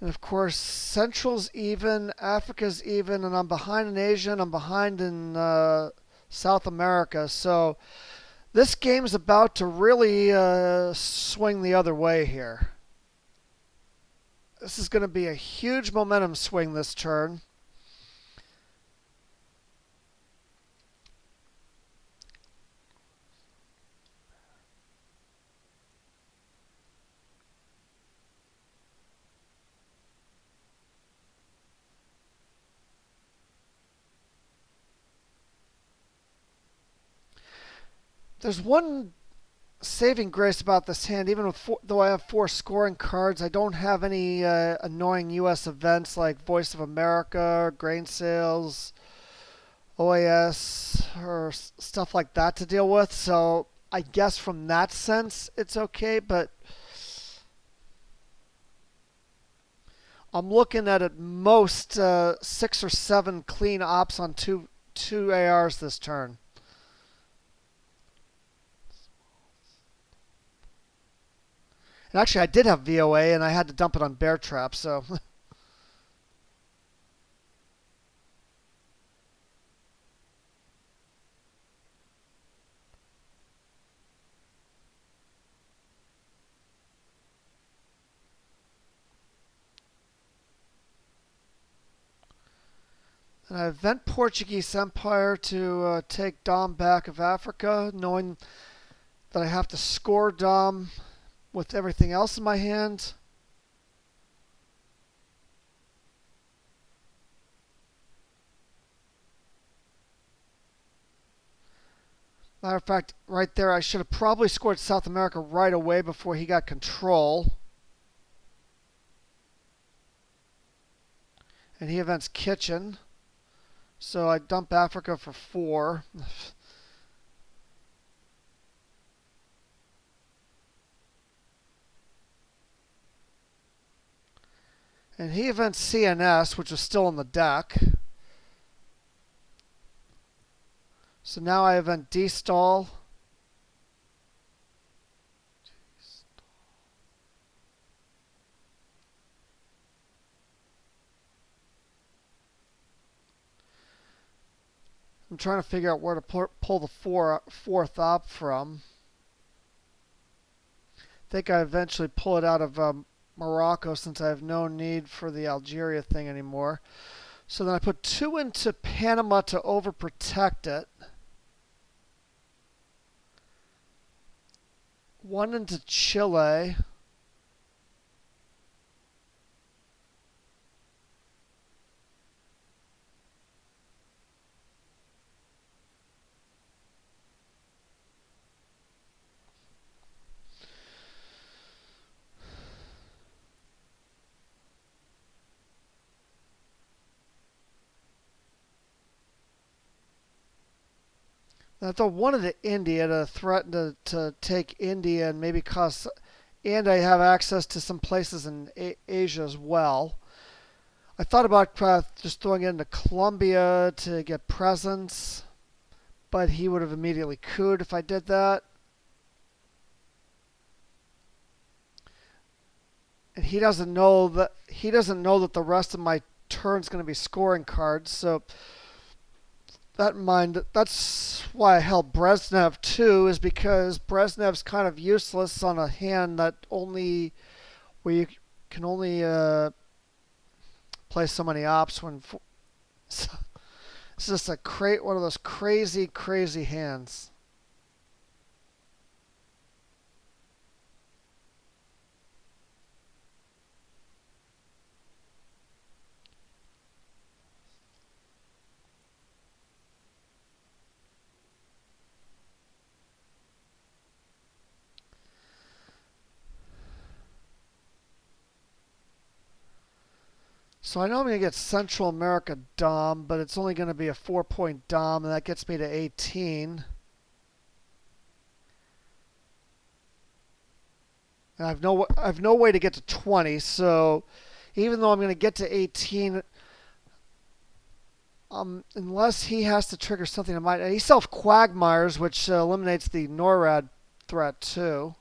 And of course, Central's even, Africa's even, and I'm behind in Asia, and I'm behind in South America. So this game's about to really swing the other way here. This is going to be a huge momentum swing this turn. There's one saving grace about this hand. Even though I have 4 scoring cards, I don't have any annoying U.S. events like Voice of America, grain sales, OAS, or stuff like that to deal with. So I guess from that sense, it's okay. But I'm looking at most 6 or 7 clean ops on two ARs this turn. And actually, I did have VOA, and I had to dump it on bear trap, so... And I event Portuguese Empire to take Dom back of Africa, knowing that I have to score Dom with everything else in my hand. Matter of fact, right there, I should have probably scored South America right away before he got control. And he events Kitchen. So I dump Africa for 4. And he events CNS, which was still on the deck. So now I event D-stall. I'm trying to figure out where to pull the 4th op from. I think I eventually pull it out of Morocco since I have no need for the Algeria thing anymore. So then I put 2 into Panama to overprotect it. One into Chile. I thought one into India to threaten to take India and maybe cause. And I have access to some places in Asia as well. I thought about just throwing it into Colombia to get presents, but he would have immediately cooed if I did that. And he doesn't know that the rest of my turn's going to be scoring cards. So that in mind, that's why I held Brezhnev too, is because Brezhnev's kind of useless on a hand that only where you can only play so many ops when. So it's just one of those crazy hands. So I know I'm going to get Central America Dom, but it's only going to be a 4-point Dom, and that gets me to 18. And I've no way to get to 20, so even though I'm going to get to 18, unless he has to trigger something, he self-quagmires, which eliminates the NORAD threat too.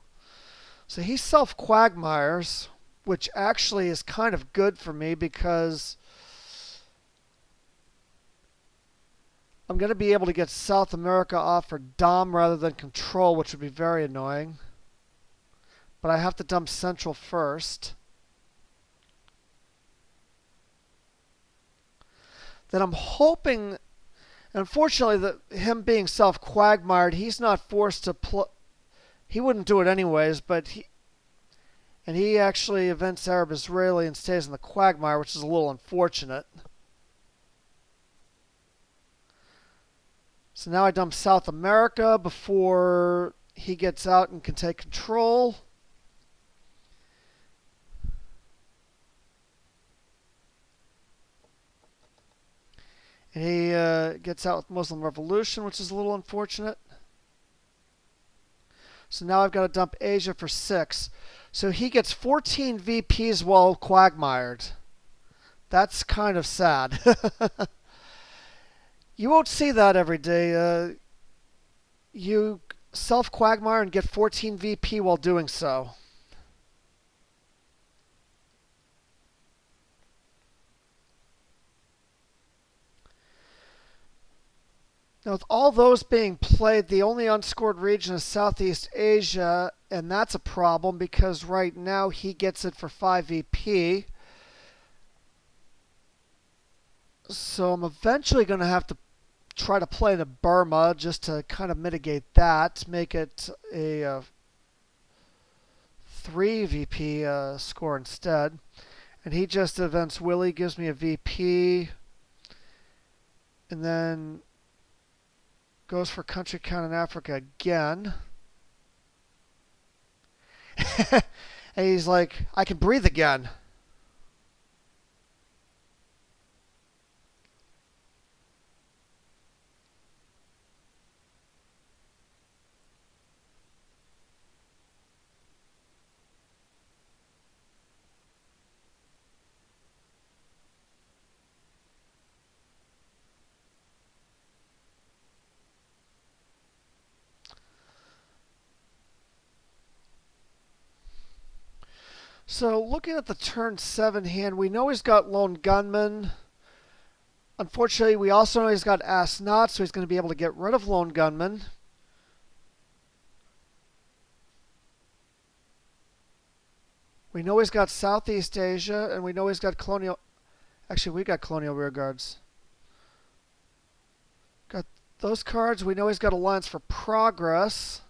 So he self-quagmires, which actually is kind of good for me because I'm going to be able to get South America off for Dom rather than Control, which would be very annoying. But I have to dump Central first. Then I'm hoping, unfortunately, that him being self-quagmired, he's not forced to play. He wouldn't do it anyways, but he actually events Arab Israeli and stays in the quagmire, which is a little unfortunate. So now I dump South America before he gets out and can take control. And he gets out with Muslim Revolution, which is a little unfortunate. So now I've got to dump Asia for 6. So he gets 14 VPs while quagmired. That's kind of sad. You won't see that every day. You self-quagmire and get 14 VP while doing so. Now, with all those being played, the only unscored region is Southeast Asia, and that's a problem because right now he gets it for 5 VP. So I'm eventually going to have to try to play the Burma just to kind of mitigate that, make it a 3 VP score instead. And he just events Willie, gives me a VP, and then goes for country count in Africa again. And he's like, I can breathe again. So looking at the turn 7 hand, we know he's got Lone Gunman. Unfortunately, we also know he's got Ass Not, so he's going to be able to get rid of Lone Gunman. We know he's got Southeast Asia, and we know he's got Colonial. Actually, we got Colonial Rearguards. Got those cards. We know he's got Alliance for Progress.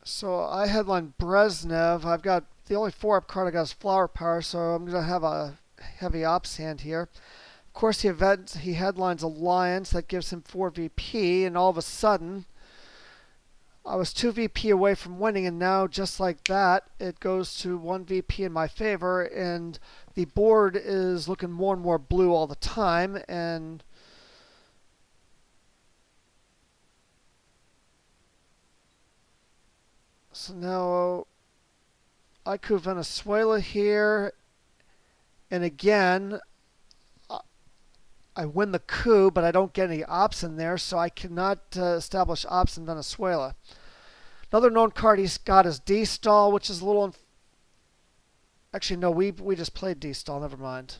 So I headline Brezhnev. I've got the only 4-up card I got is Flower Power, so I'm going to have a heavy ops hand here. Of course, he headlines Alliance. That gives him 4 VP, and all of a sudden, I was 2 VP away from winning, and now, just like that, it goes to 1 VP in my favor, and the board is looking more and more blue all the time, and so now IQ Venezuela here, and again, I win the coup, but I don't get any ops in there, so I cannot establish ops in Venezuela. Another known card he's got is D-Stall, which is a little... Actually, no, we just played D-Stall. Never mind.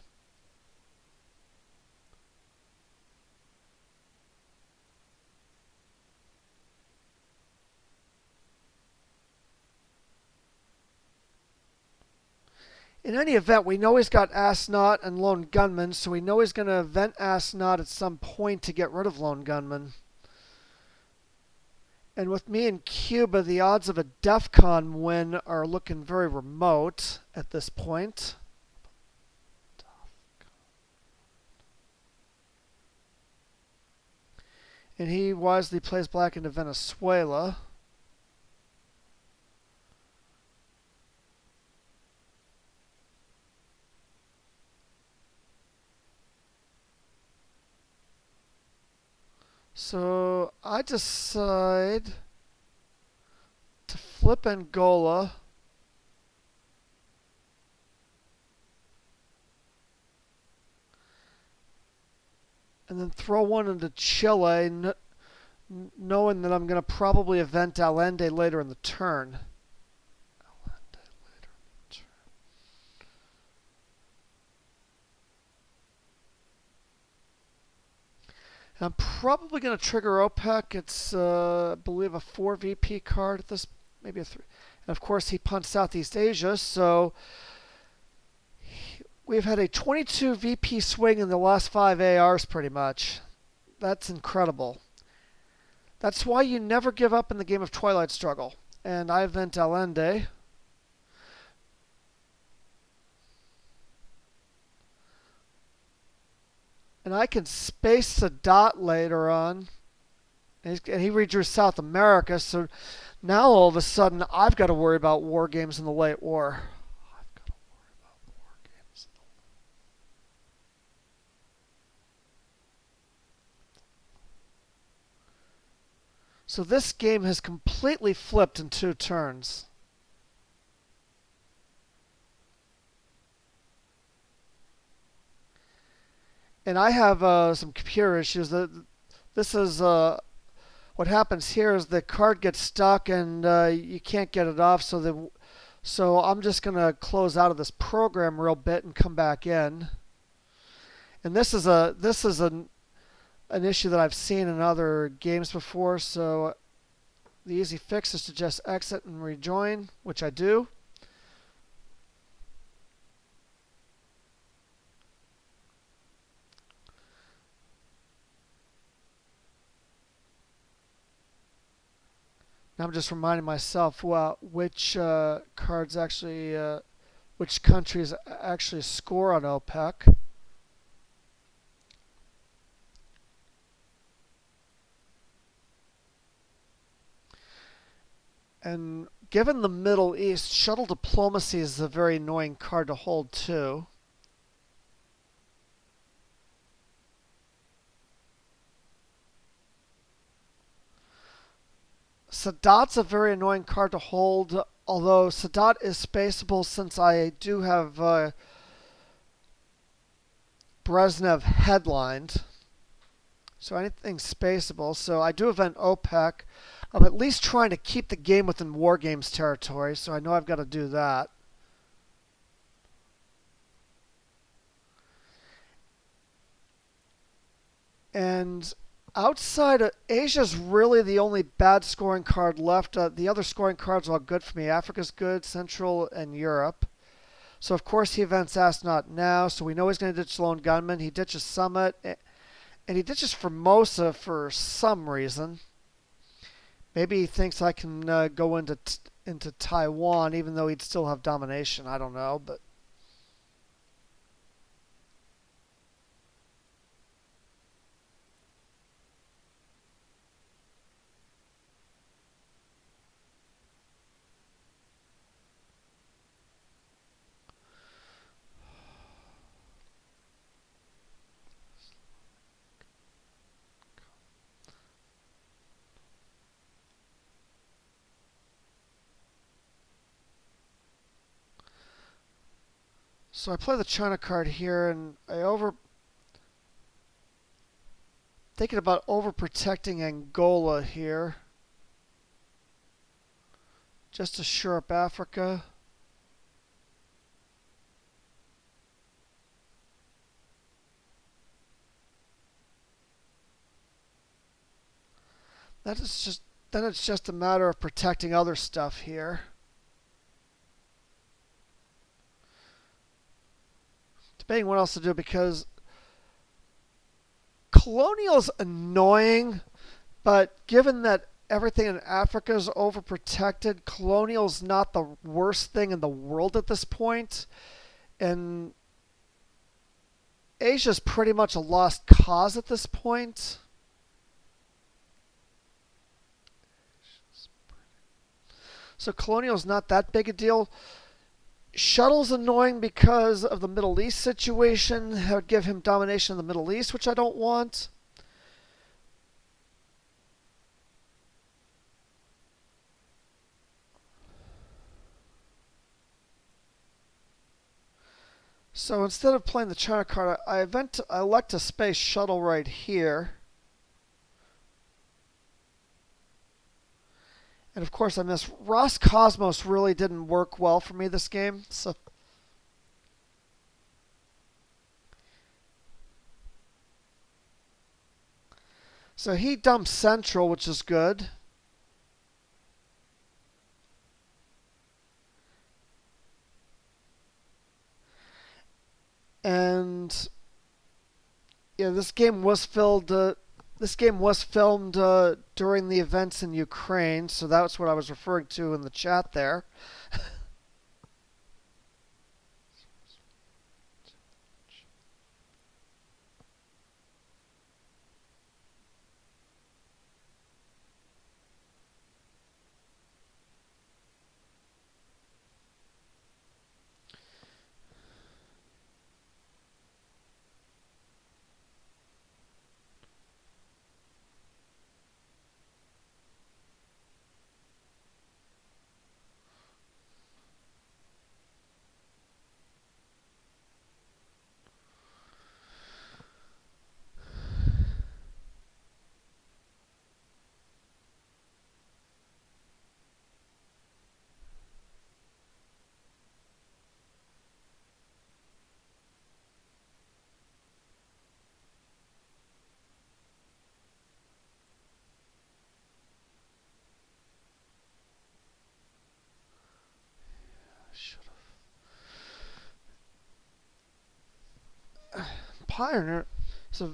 In any event, we know he's got Astronaut and Lone Gunman, so we know he's going to event Astronaut at some point to get rid of Lone Gunman. And with me in Cuba, the odds of a DEF CON win are looking very remote at this point. And he wisely plays black into Venezuela. So I decide to flip Angola. And then throw one into Chile, knowing that I'm going to probably event Allende later in the turn. And I'm probably going to trigger OPEC. It's, I believe, a 4 VP card at this, maybe a 3. And of course, he punts Southeast Asia, so we've had a 22 VP swing in the last 5 ARs, pretty much. That's incredible. That's why you never give up in the game of Twilight Struggle. And I event Allende. And I can space the dot later on. And he redrew South America, so now all of a sudden I've got to worry about war games in the late war. I've got to worry about war games. So this game has completely flipped in 2 turns. And I have some computer issues. This is what happens here is the card gets stuck and you can't get it off. So I'm just going to close out of this program real bit and come back in. And this is an issue that I've seen in other games before. So the easy fix is to just exit and rejoin, which I do. Now I'm just reminding myself, well, which cards actually, which countries actually score on OPEC. And given the Middle East, shuttle diplomacy is a very annoying card to hold too. Sadat's a very annoying card to hold, although Sadat is spaceable since I do have Brezhnev headlined. So anything's spaceable. So I do event OPEC. I'm at least trying to keep the game within War Games territory, so I know I've got to do that. And outside of Asia's really the only bad scoring card left. The other scoring cards are all good for me. Africa's good, Central, and Europe. So of course he events Astronaut now, so we know he's going to ditch Lone Gunman. He ditches Summit, and he ditches Formosa for some reason. Maybe he thinks I can go into Taiwan, even though he'd still have domination. I don't know, but so I play the China card here, and thinking about overprotecting Angola here, just to shore up Africa. That is just Then it's just a matter of protecting other stuff here. Debating what else to do because colonial's annoying, but given that everything in Africa is overprotected, colonial's not the worst thing in the world at this point. And Asia's pretty much a lost cause at this point. So colonial's not that big a deal. Shuttle's annoying because of the Middle East situation. That would give him domination in the Middle East, which I don't want. So instead of playing the China card, I elect a space shuttle right here. And of course I miss. Roscosmos really didn't work well for me this game. So he dumps Central, which is good. And yeah, this game was filmed during the events in Ukraine, so that's what I was referring to in the chat there. Pioneer. So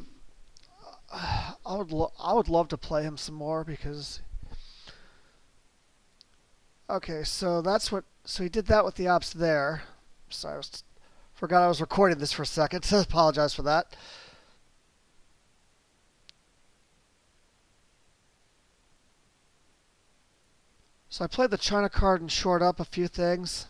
I would love to play him some more because. Okay, so he did that with the ops there. Sorry, forgot I was recording this for a second. So I apologize for that. So I played the China card and shored up a few things.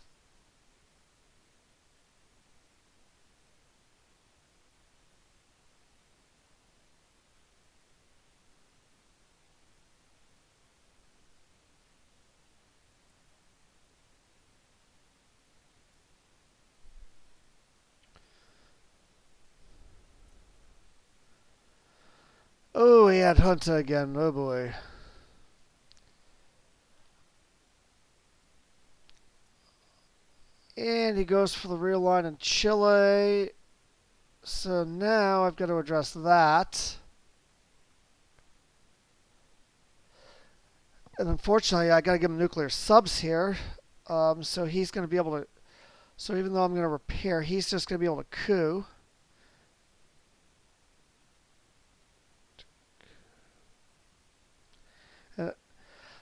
Oh, he had Hunter again. Oh boy. And he goes for the real line in Chile. So now I've got to address that. And unfortunately, I got to give him nuclear subs here. So he's going to be able to. So even though I'm going to repair, he's just going to be able to coup.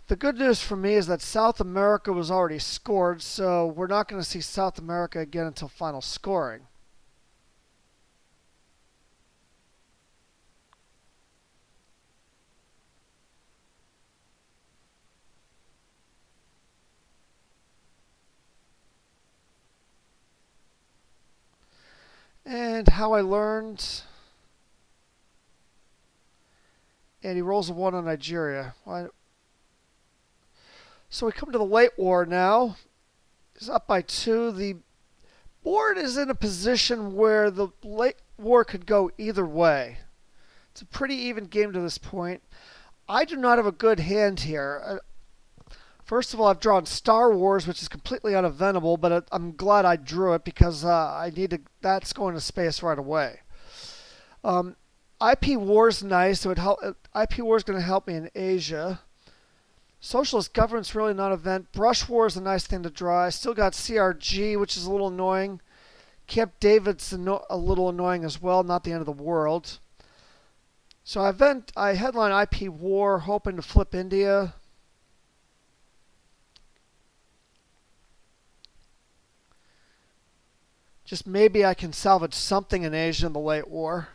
The good news for me is that South America was already scored, so we're not going to see South America again until final scoring. And how I learned. And he rolls a 1 on Nigeria. So we come to the late war now. He's up by 2. The board is in a position where the late war could go either way. It's a pretty even game to this point. I do not have a good hand here. First of all, I've drawn Star Wars, which is completely uneventable, but I'm glad I drew it because that's going to space right away. IP War is nice. So IP War is going to help me in Asia. Socialist government's really not an event. Brush War is a nice thing to draw. I still got CRG, which is a little annoying. Camp David's a little annoying as well. Not the end of the world. So I headline IP War, hoping to flip India. Just maybe I can salvage something in Asia in the late war.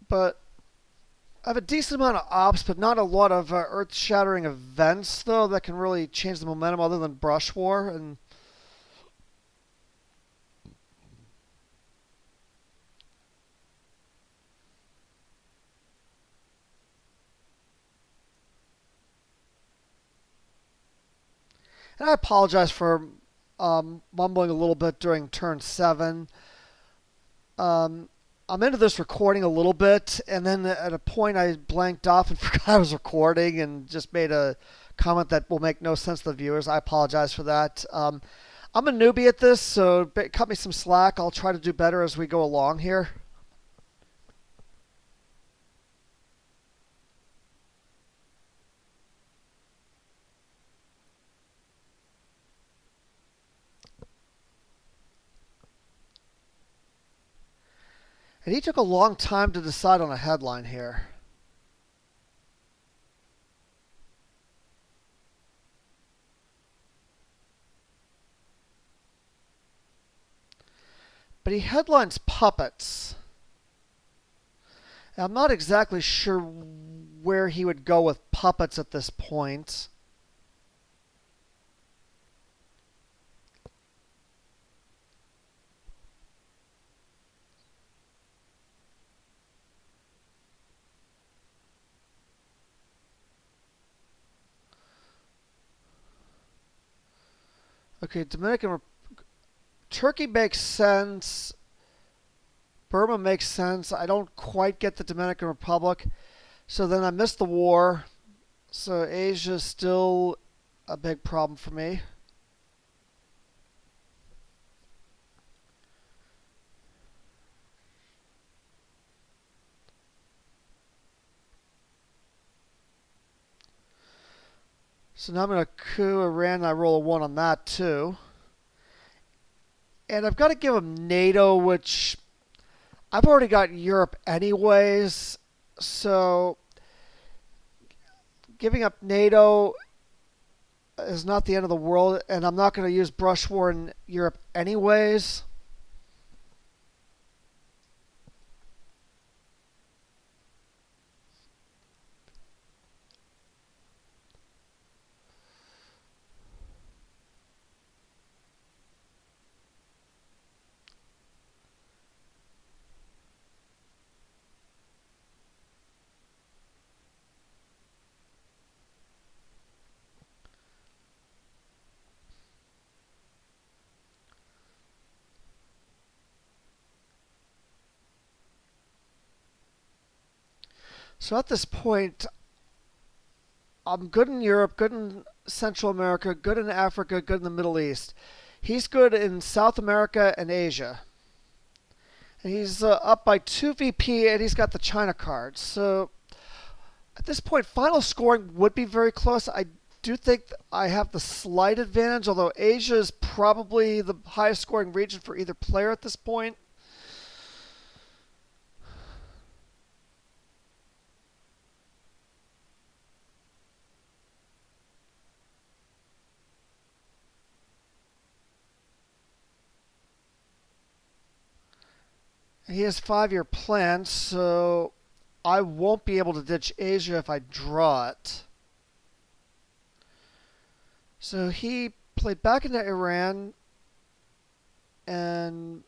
But I have a decent amount of ops, but not a lot of earth-shattering events, though, that can really change the momentum other than Brush War. And I apologize for mumbling a little bit during turn 7. I'm into this recording a little bit, and then at a point I blanked off and forgot I was recording and just made a comment that will make no sense to the viewers. I apologize for that. I'm a newbie at this, so cut me some slack. I'll try to do better as we go along here. And he took a long time to decide on a headline here. But he headlines puppets. And I'm not exactly sure where he would go with puppets at this point. Okay, Turkey makes sense. Burma makes sense. I don't quite get the Dominican Republic. So then I missed the war. So Asia's still a big problem for me. So now I'm going to coup Iran, and I roll a 1 on that too. And I've got to give him NATO, which I've already got Europe anyways. So giving up NATO is not the end of the world, and I'm not going to use Brush War in Europe anyways. So at this point, I'm good in Europe, good in Central America, good in Africa, good in the Middle East. He's good in South America and Asia. And he's up by 2 VP, and he's got the China card. So at this point, final scoring would be very close. I do think I have the slight advantage, although Asia is probably the highest scoring region for either player at this point. He has 5-year plans, so I won't be able to ditch Asia if I draw it. So he played back into Iran and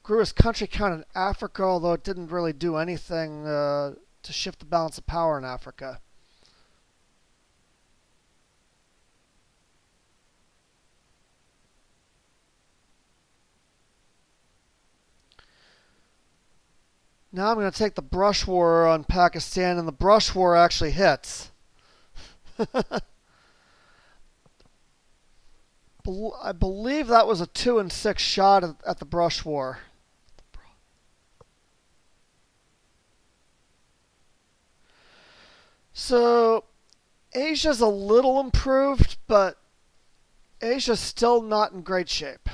grew his country count in Africa, although it didn't really do anything to shift the balance of power in Africa. Now I'm going to take the brush war on Pakistan, and the brush war actually hits. I believe that was a 2 and 6 shot at the brush war. So Asia's a little improved, but Asia's still not in great shape.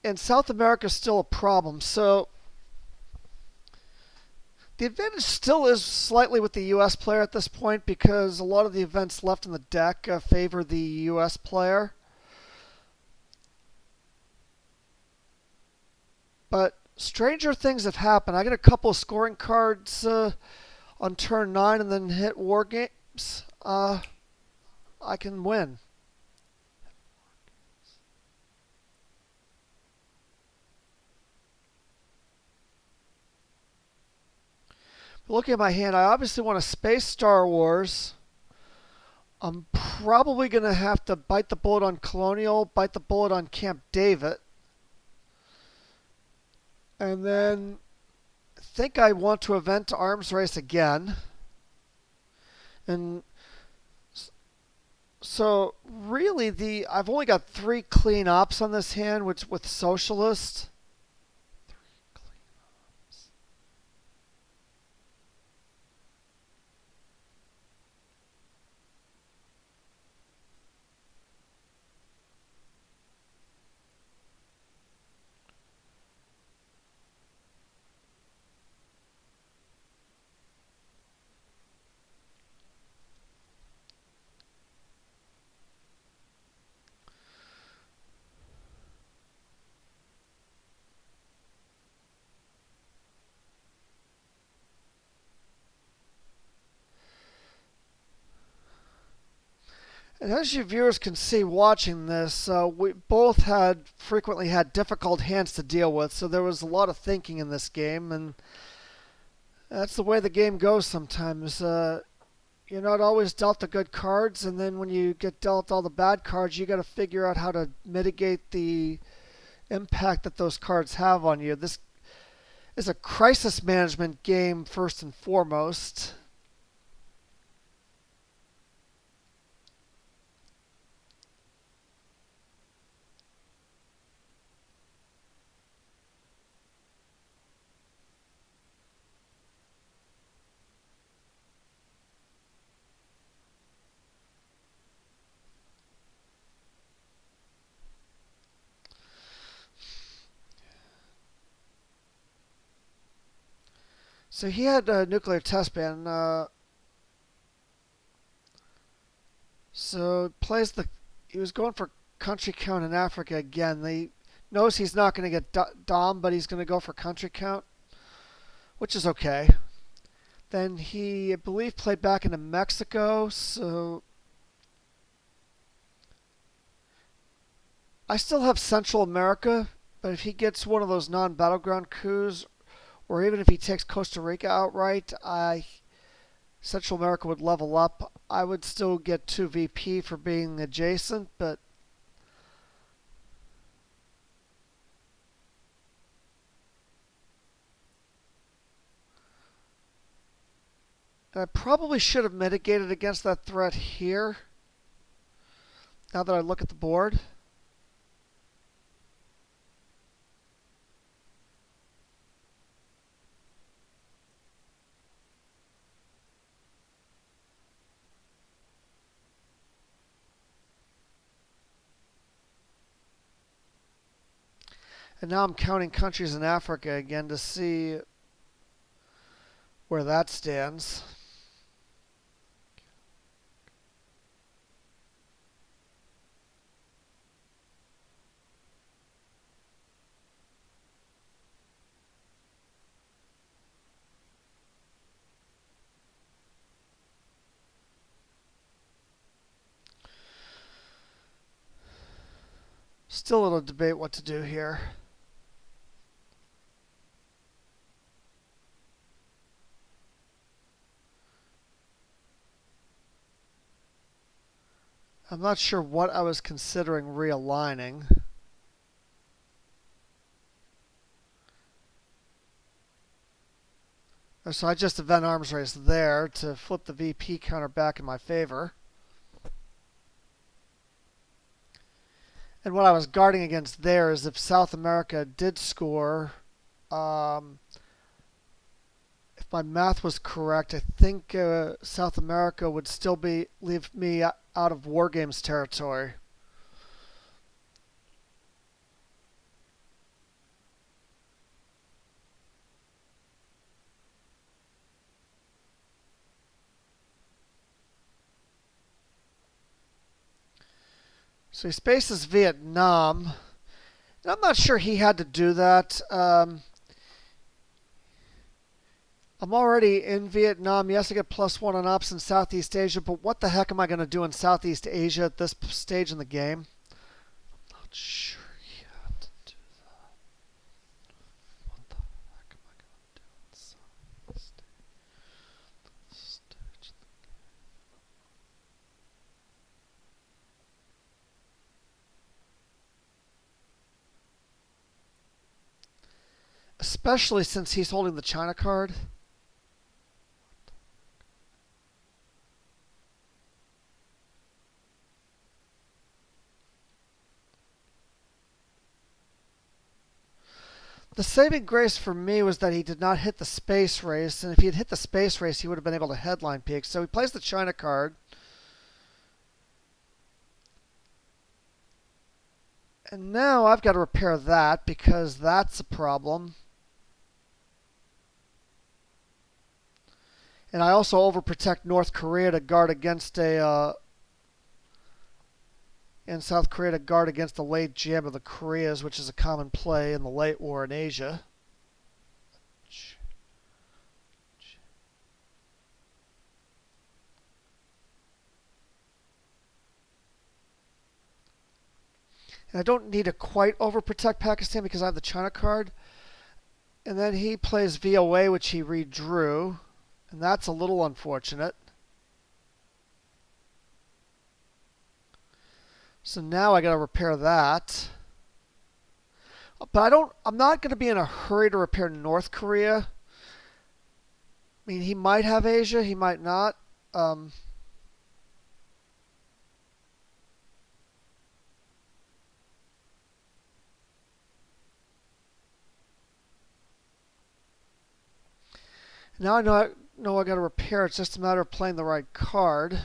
And South America is still a problem. So the advantage still is slightly with the U.S. player at this point because a lot of the events left in the deck favor the U.S. player. But stranger things have happened. I get a couple of scoring cards on turn 9 and then hit war games. I can win. Looking at my hand, I obviously want to space Star Wars. I'm probably going to have to bite the bullet on Colonial, bite the bullet on Camp David. And then think I want to event arms race again. And so really I've only got 3 clean ops on this hand, which with Socialist. And as you viewers can see watching this, we both had frequently had difficult hands to deal with, so there was a lot of thinking in this game, and that's the way the game goes sometimes. You're not always dealt the good cards, and then when you get dealt all the bad cards, you got to figure out how to mitigate the impact that those cards have on you. This is a crisis management game first and foremost. So he had a nuclear test ban. So he was going for country count in Africa again. He knows he's not going to get Dom, but he's going to go for country count, which is okay. Then he, I believe, played back into Mexico. So I still have Central America, but if he gets one of those non-battleground coups, or even if he takes Costa Rica outright, Central America would level up. I would still get 2 VP for being adjacent, but I probably should have mitigated against that threat here, now that I look at the board. And now I'm counting countries in Africa again to see where that stands. Still a little debate what to do here. I'm not sure what I was considering realigning. So I just event arms race there to flip the VP counter back in my favor. And what I was guarding against there is if South America did score, if my math was correct, I think South America would still leave me out of War Games territory. So he spaces Vietnam. And I'm not sure he had to do that. I'm already in Vietnam. Yes, I get +1 on ops in Southeast Asia, but what the heck am I going to do in Southeast Asia at this stage in the game? I'm not sure he had to do that. What the heck am I going to do in Southeast stage? Especially since he's holding the China card. The saving grace for me was that he did not hit the space race, and if he had hit the space race, he would have been able to headline peak. So he plays the China card. And now I've got to repair that because that's a problem. And I also overprotect North Korea to guard against and South Korea to guard against the late jab of the Koreas, which is a common play in the late war in Asia. And I don't need to quite overprotect Pakistan because I have the China card. And then he plays VOA, which he redrew. And that's a little unfortunate. So now I got to repair that. But I'm not going to be in a hurry to repair North Korea. I mean, he might have Asia, he might not. Now I know I got to repair. It's just a matter of playing the right card.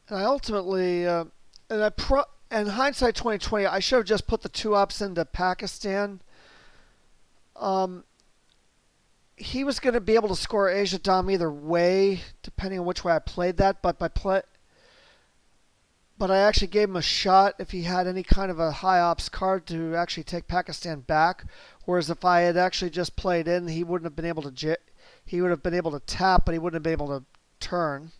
And I ultimately, in hindsight 2020, I should have just put the 2 ops into Pakistan. He was going to be able to score Asia Dom either way, depending on which way I played that. But I actually gave him a shot if he had any kind of a high ops card to actually take Pakistan back. Whereas if I had actually just played in, he wouldn't have been able to. He would have been able to tap, but he wouldn't have been able to turn.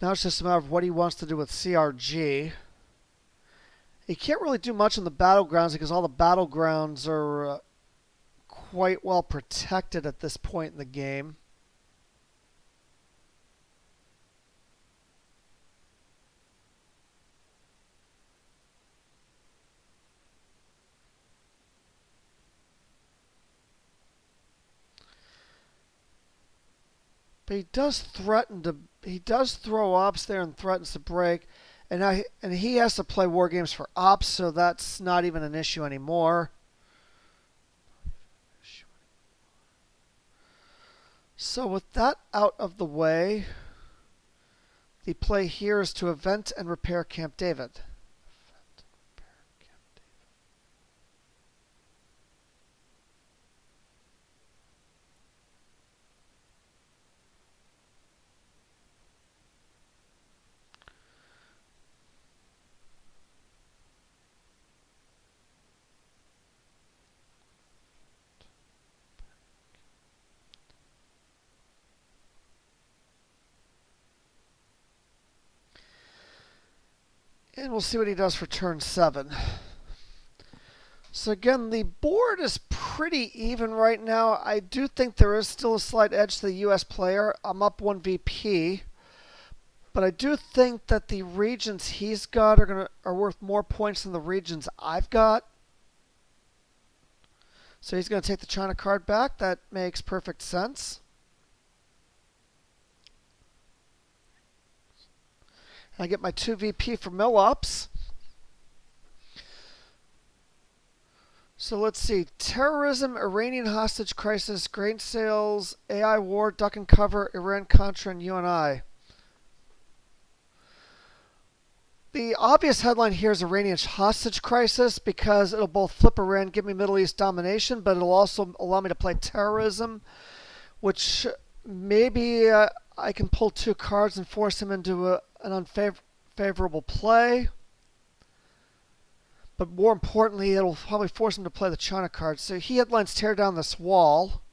Now it's just a matter of what he wants to do with CRG. He can't really do much on the battlegrounds because all the battlegrounds are quite well protected at this point in the game. But he does throw ops there and threatens to break. And he has to play war games for ops, so that's not even an issue anymore. So with that out of the way, the play here is to event and repair Camp David. And we'll see what he does for turn 7. So again, the board is pretty even right now. I do think there is still a slight edge to the US player. I'm up 1 VP. But I do think that the regions he's got are worth more points than the regions I've got. So he's going to take the China card back. That makes perfect sense. I get my 2 VP for mill-ups. So let's see. Terrorism, Iranian hostage crisis, grain sales, AI war, duck and cover, Iran-Contra, and UNI. The obvious headline here is Iranian hostage crisis because it'll both flip Iran, give me Middle East domination, but it'll also allow me to play terrorism, which maybe I can pull 2 cards and force him into an unfavorable play. But more importantly, it'll probably force him to play the China card. So he headlines tear down this wall.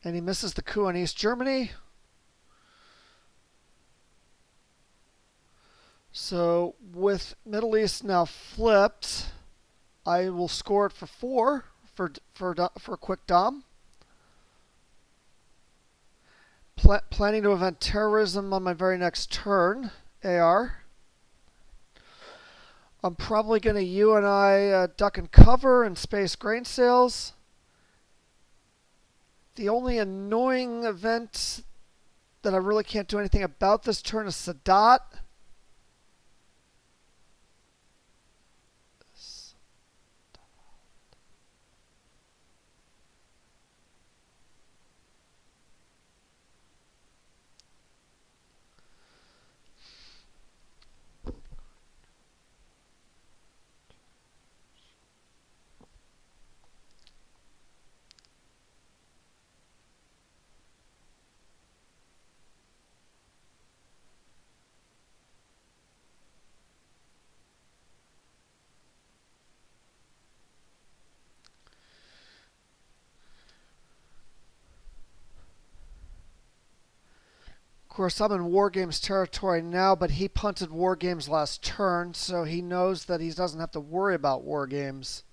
And he misses the coup on East Germany. So with Middle East now flipped, I will score it for 4 for a quick dom. Planning to event terrorism on my very next turn, AR. I'm probably going to UNI duck and cover and space grain sales. The only annoying event that I really can't do anything about this turn is Sadat. Of course, I'm in War Games territory now, but he punted War Games last turn, so he knows that he doesn't have to worry about War Games.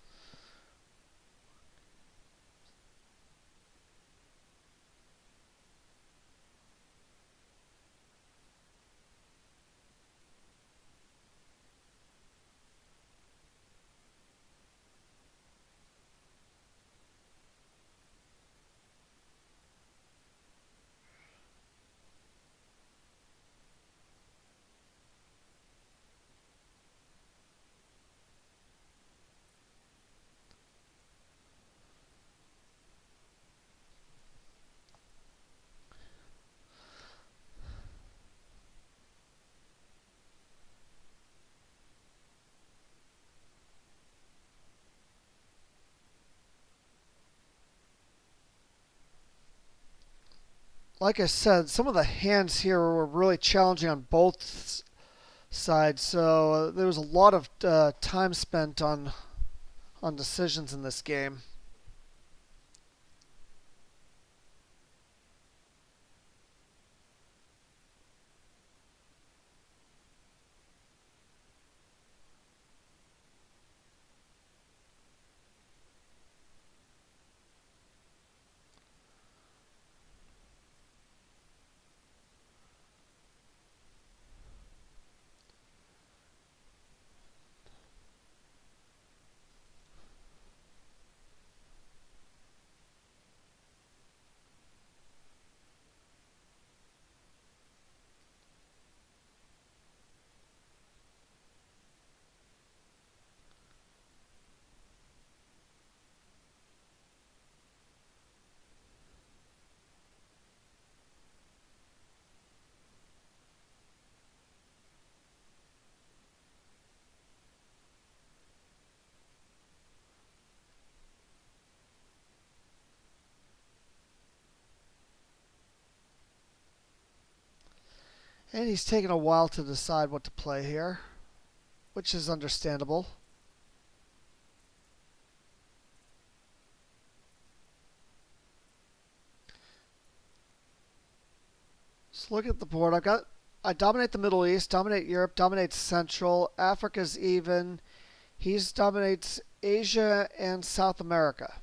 Like I said, some of the hands here were really challenging on both side. So there was a lot of time spent on decisions in this game. And he's taking a while to decide what to play here, which is understandable. So look at the board. I dominate the Middle East, dominate Europe, dominate Central. Africa's even. He dominates Asia and South America.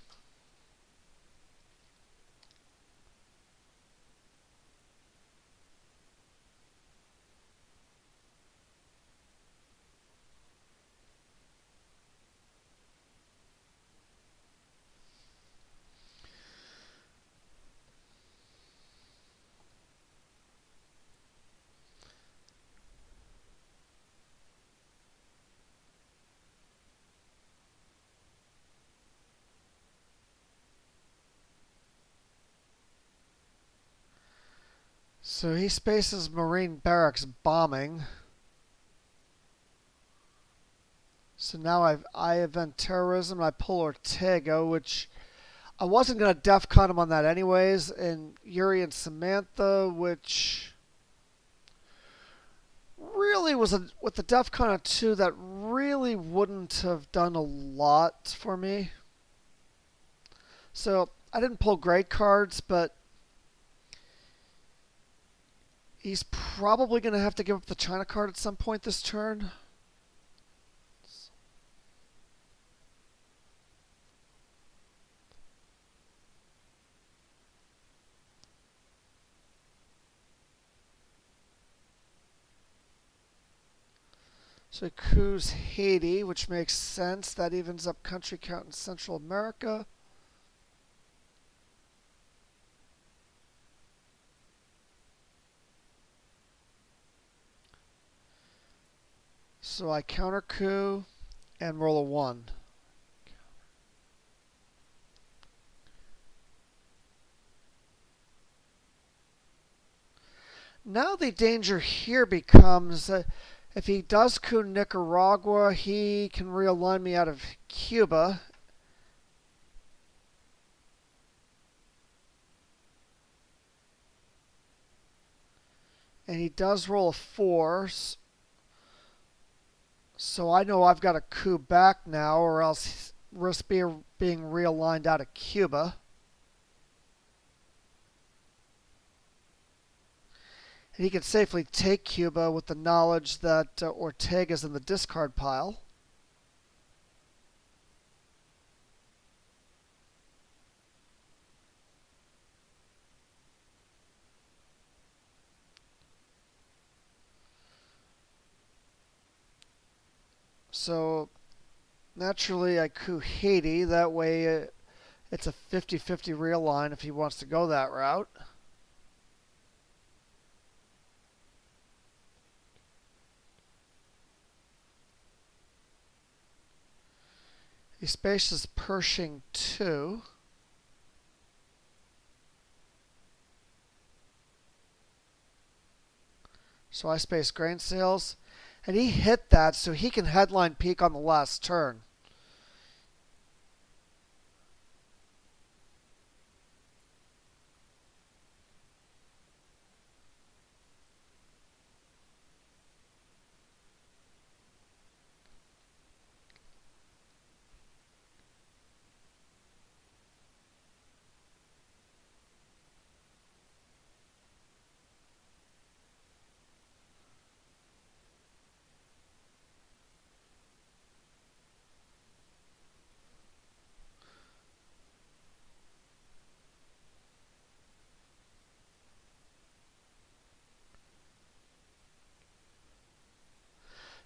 So he spaces Marine barracks bombing. So now I event terrorism. I pull Ortega, which I wasn't going to DEFCON him on that anyways. And Yuri and Samantha, which really was with the DEFCON of 2, that really wouldn't have done a lot for me. So I didn't pull great cards, but he's probably going to have to give up the China card at some point this turn. So he coups Haiti, which makes sense. That evens up country count in Central America. So I counter coup and roll a 1. Now the danger here becomes if he does coup Nicaragua, he can realign me out of Cuba. And he does roll a 4. So I know I've got to coup back now, or else risk being realigned out of Cuba. And he can safely take Cuba with the knowledge that Ortega's in the discard pile. So naturally I coup Haiti. That way it's a 50-50 realign if he wants to go that route. He spaces Pershing 2. So I space grain sales. And he hit that, so he can headline peak on the last turn.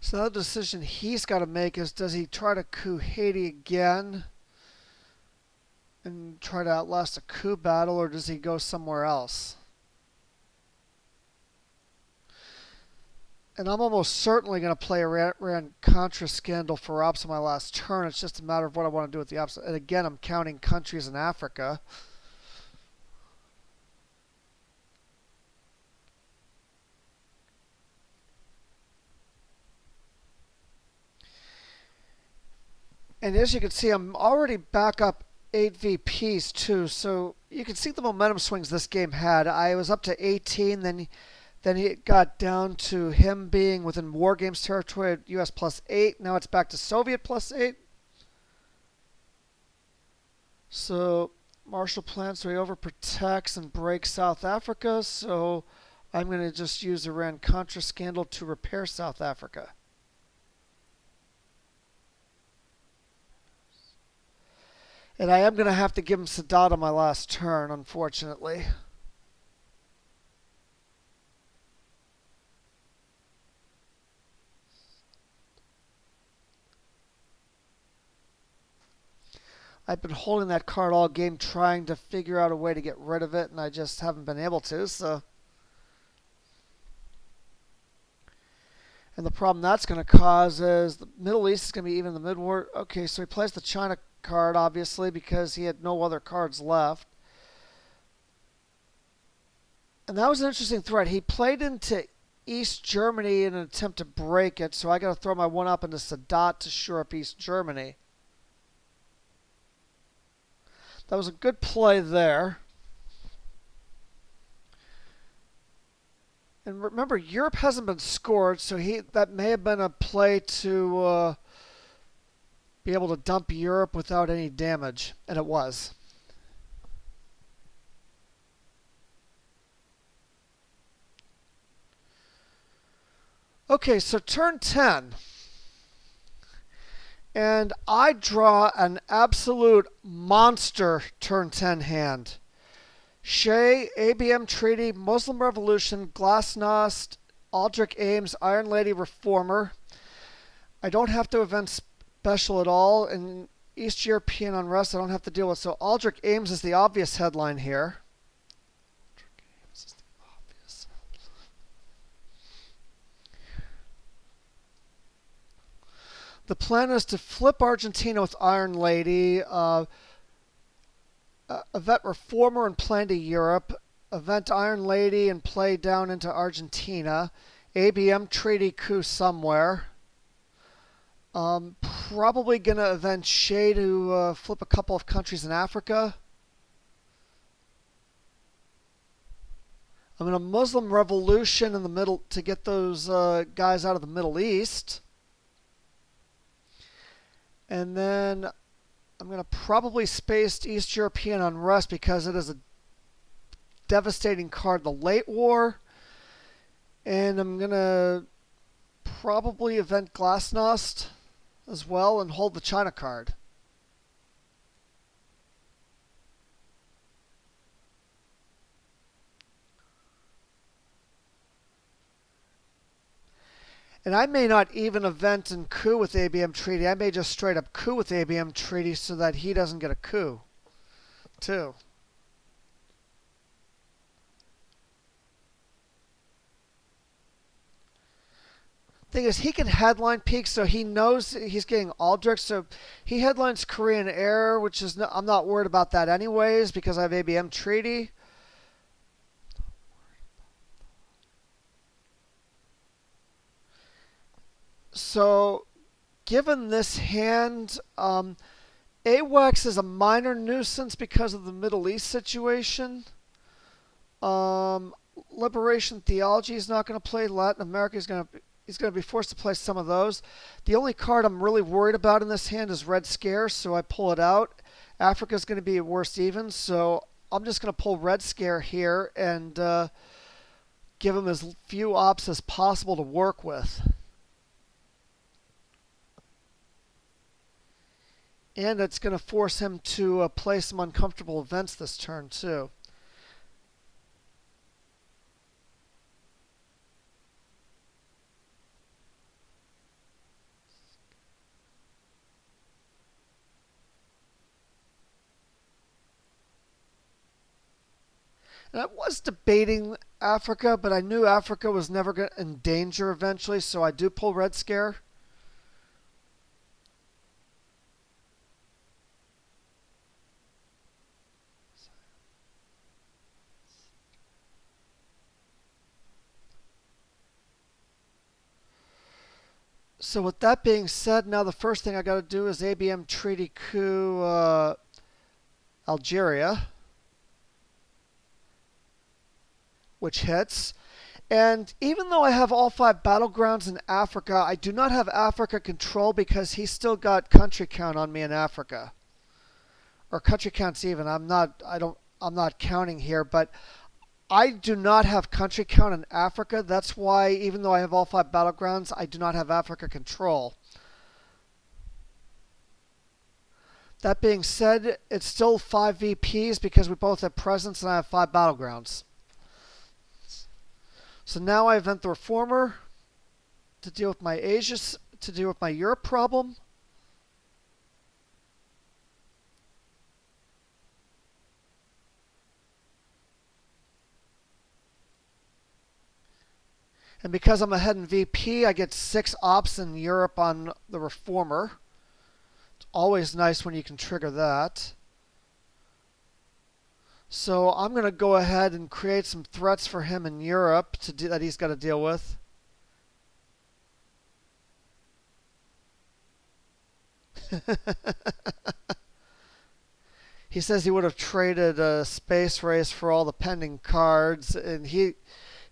So the decision he's got to make is, does he try to coup Haiti again and try to outlast a coup battle, or does he go somewhere else? And I'm almost certainly going to play Iran-Contra scandal for ops on my last turn. It's just a matter of what I want to do with the ops. And again, I'm counting countries in Africa. And as you can see, I'm already back up 8 VPs too. So you can see the momentum swings this game had. I was up to 18, then it got down to him being within War Games territory at US +8. Now it's back to Soviet +8. So Marshall plans to overprotects and break South Africa. So I'm going to just use Iran-Contra scandal to repair South Africa. And I am going to have to give him Sadat on my last turn, unfortunately. I've been holding that card all game trying to figure out a way to get rid of it, and I just haven't been able to. And the problem that's going to cause is the Middle East is going to be even the mid-war. Okay, so he plays the China card, obviously, because he had no other cards left. And that was an interesting threat. He played into East Germany in an attempt to break it, so I got to throw my one up into Sadat to shore up East Germany. That was a good play there. And remember, Europe hasn't been scored, so that may have been a play to be able to dump Europe without any damage, and it was. Okay, so turn 10. And I draw an absolute monster turn 10 hand. Shea, ABM Treaty, Muslim Revolution, Glasnost, Aldrich Ames, Iron Lady Reformer. I don't have to event special at all. In East European unrest, I don't have to deal with. So Aldrich Ames is the obvious headline here. The plan is to flip Argentina with Iron Lady, event Reformer and play into Europe, event Iron Lady and play down into Argentina, ABM Treaty coup somewhere. Probably going to event Shea to flip a couple of countries in Africa. I'm in a Muslim revolution in the middle to get those guys out of the Middle East. And then I'm going to probably space East European unrest because it is a devastating card, the late war. And I'm going to probably event Glasnost as well and hold the China card. And I may not even event and coup with ABM Treaty. I may just straight up coup with ABM Treaty so that he doesn't get a coup, too. Thing is, he can headline peak, so he knows he's getting Aldrich. So he headlines Korean Air, which is I'm not worried about that anyways because I have ABM Treaty. So, given this hand, AWACS is a minor nuisance because of the Middle East situation. Liberation Theology is not going to play. Latin America is going to be forced to play some of those. The only card I'm really worried about in this hand is Red Scare, so I pull it out. Africa is going to be at worst even, so I'm just going to pull Red Scare here and give him as few ops as possible to work with. And it's going to force him to play some uncomfortable events this turn, too. And I was debating Africa, but I knew Africa was never going to in danger eventually, so I do pull Red Scare. So with that being said, now the first thing I got to do is ABM Treaty Coup Algeria, which hits. And even though I have all 5 battlegrounds in Africa, I do not have Africa control because he's still got country count on me in Africa. Or country counts even. I'm not counting here, but I do not have country count in Africa. That's why even though I have all 5 battlegrounds, I do not have Africa control. That being said, it's still 5 VPs because we both have presence and I have 5 battlegrounds. So now I event the Reformer to deal with my Europe problem. And because I'm ahead in VP, I get 6 ops in Europe on the Reformer. It's always nice when you can trigger that. So I'm going to go ahead and create some threats for him in Europe that he's got to deal with. He says he would have traded a space race for all the pending cards, and he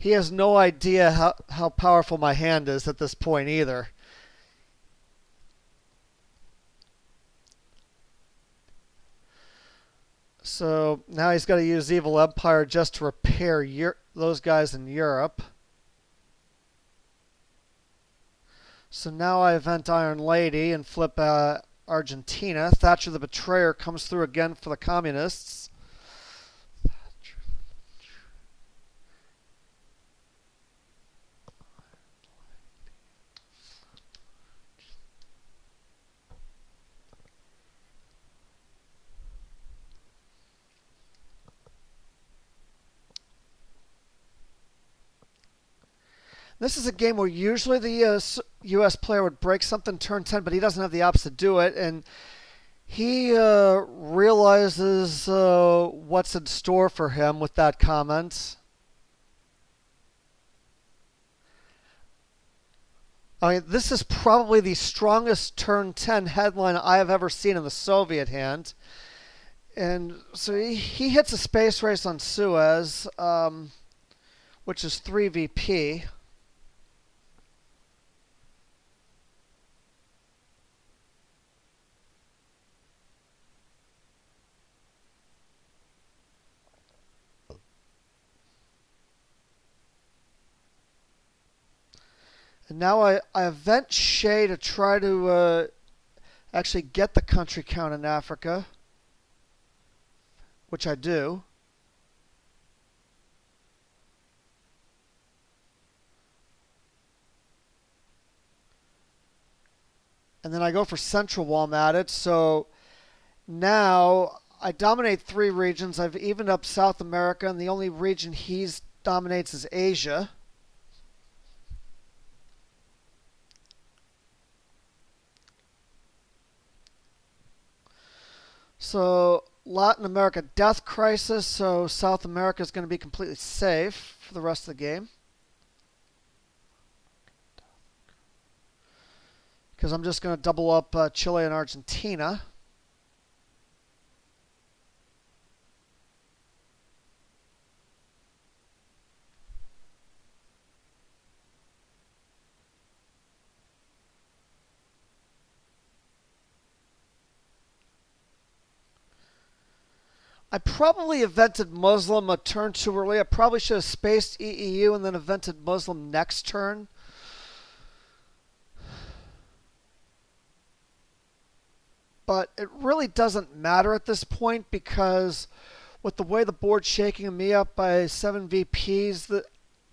has no idea how powerful my hand is at this point either. So now he's got to use Evil Empire just to repair those guys in Europe. So now I event Iron Lady and flip Argentina. Thatcher the Betrayer comes through again for the communists. This is a game where usually the US player would break something turn 10, but he doesn't have the ops to do it, and he realizes what's in store for him with that comment. I mean, this is probably the strongest turn 10 headline I have ever seen in the Soviet hand. And so he hits a space race on Suez, which is 3 VP. And now I event Shea to try to actually get the country count in Africa, which I do. And then I go for central while I'm at it. So now I dominate 3 regions. I've evened up South America, and the only region he dominates is Asia. So Latin America death crisis, so South America is going to be completely safe for the rest of the game. Because I'm just going to double up Chile and Argentina. I probably evented Muslim a turn too early. I probably should have spaced EEU and then evented Muslim next turn. But it really doesn't matter at this point because with the way the board's shaking me up by 7 VPs,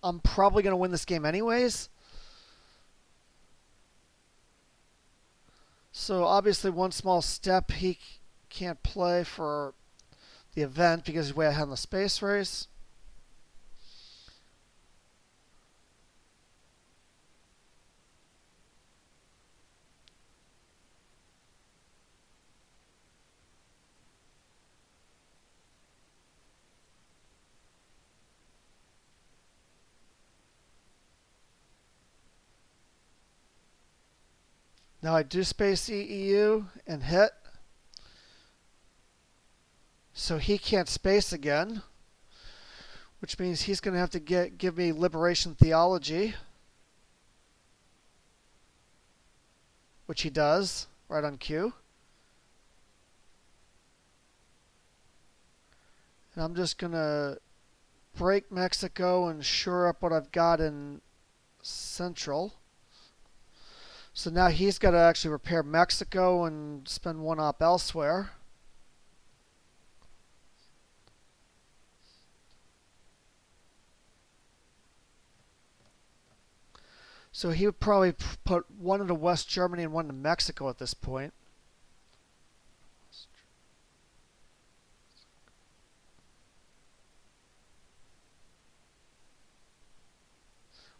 I'm probably going to win this game anyways. So obviously one small step he can't play for the event because he's way ahead in the space race. Now I do space EEU and hit. So he can't space again, which means he's going to have to give me liberation theology, which he does right on cue. And I'm just going to break Mexico and shore up what I've got in Central. So now he's got to actually repair Mexico and spend one op elsewhere. So he would probably put one into West Germany and one into Mexico at this point.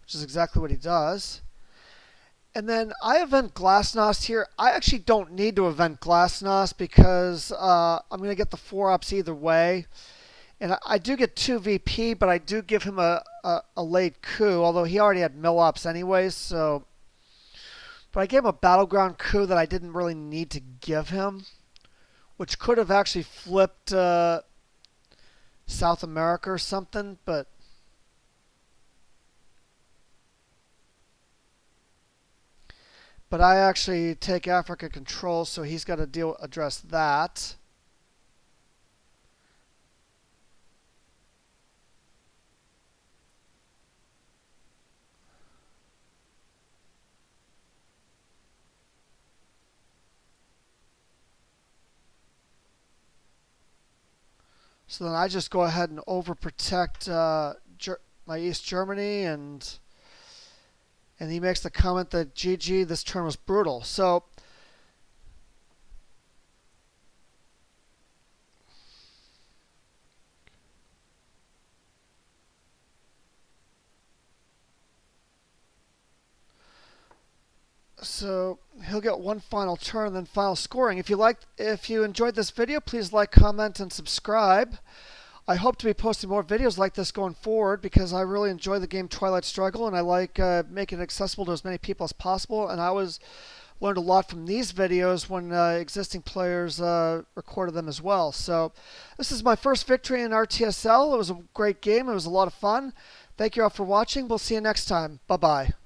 Which is exactly what he does. And then I event Glasnost here. I actually don't need to event Glasnost because I'm going to get the 4 ops either way. And I do get 2 VP, but I do give him a late coup, although he already had mill ops anyways. So, but I gave him a battleground coup that I didn't really need to give him, which could have actually flipped South America or something, but I actually take Africa control, so he's got to address that. So then I just go ahead and overprotect my East Germany, and he makes the comment that GG, this turn was brutal. So he'll get one final turn, then final scoring. If you enjoyed this video, please like, comment, and subscribe. I hope to be posting more videos like this going forward because I really enjoy the game Twilight Struggle, and I like making it accessible to as many people as possible. And I always learned a lot from these videos when existing players recorded them as well. So this is my first victory in RTSL. It was a great game. It was a lot of fun. Thank you all for watching. We'll see you next time. Bye-bye.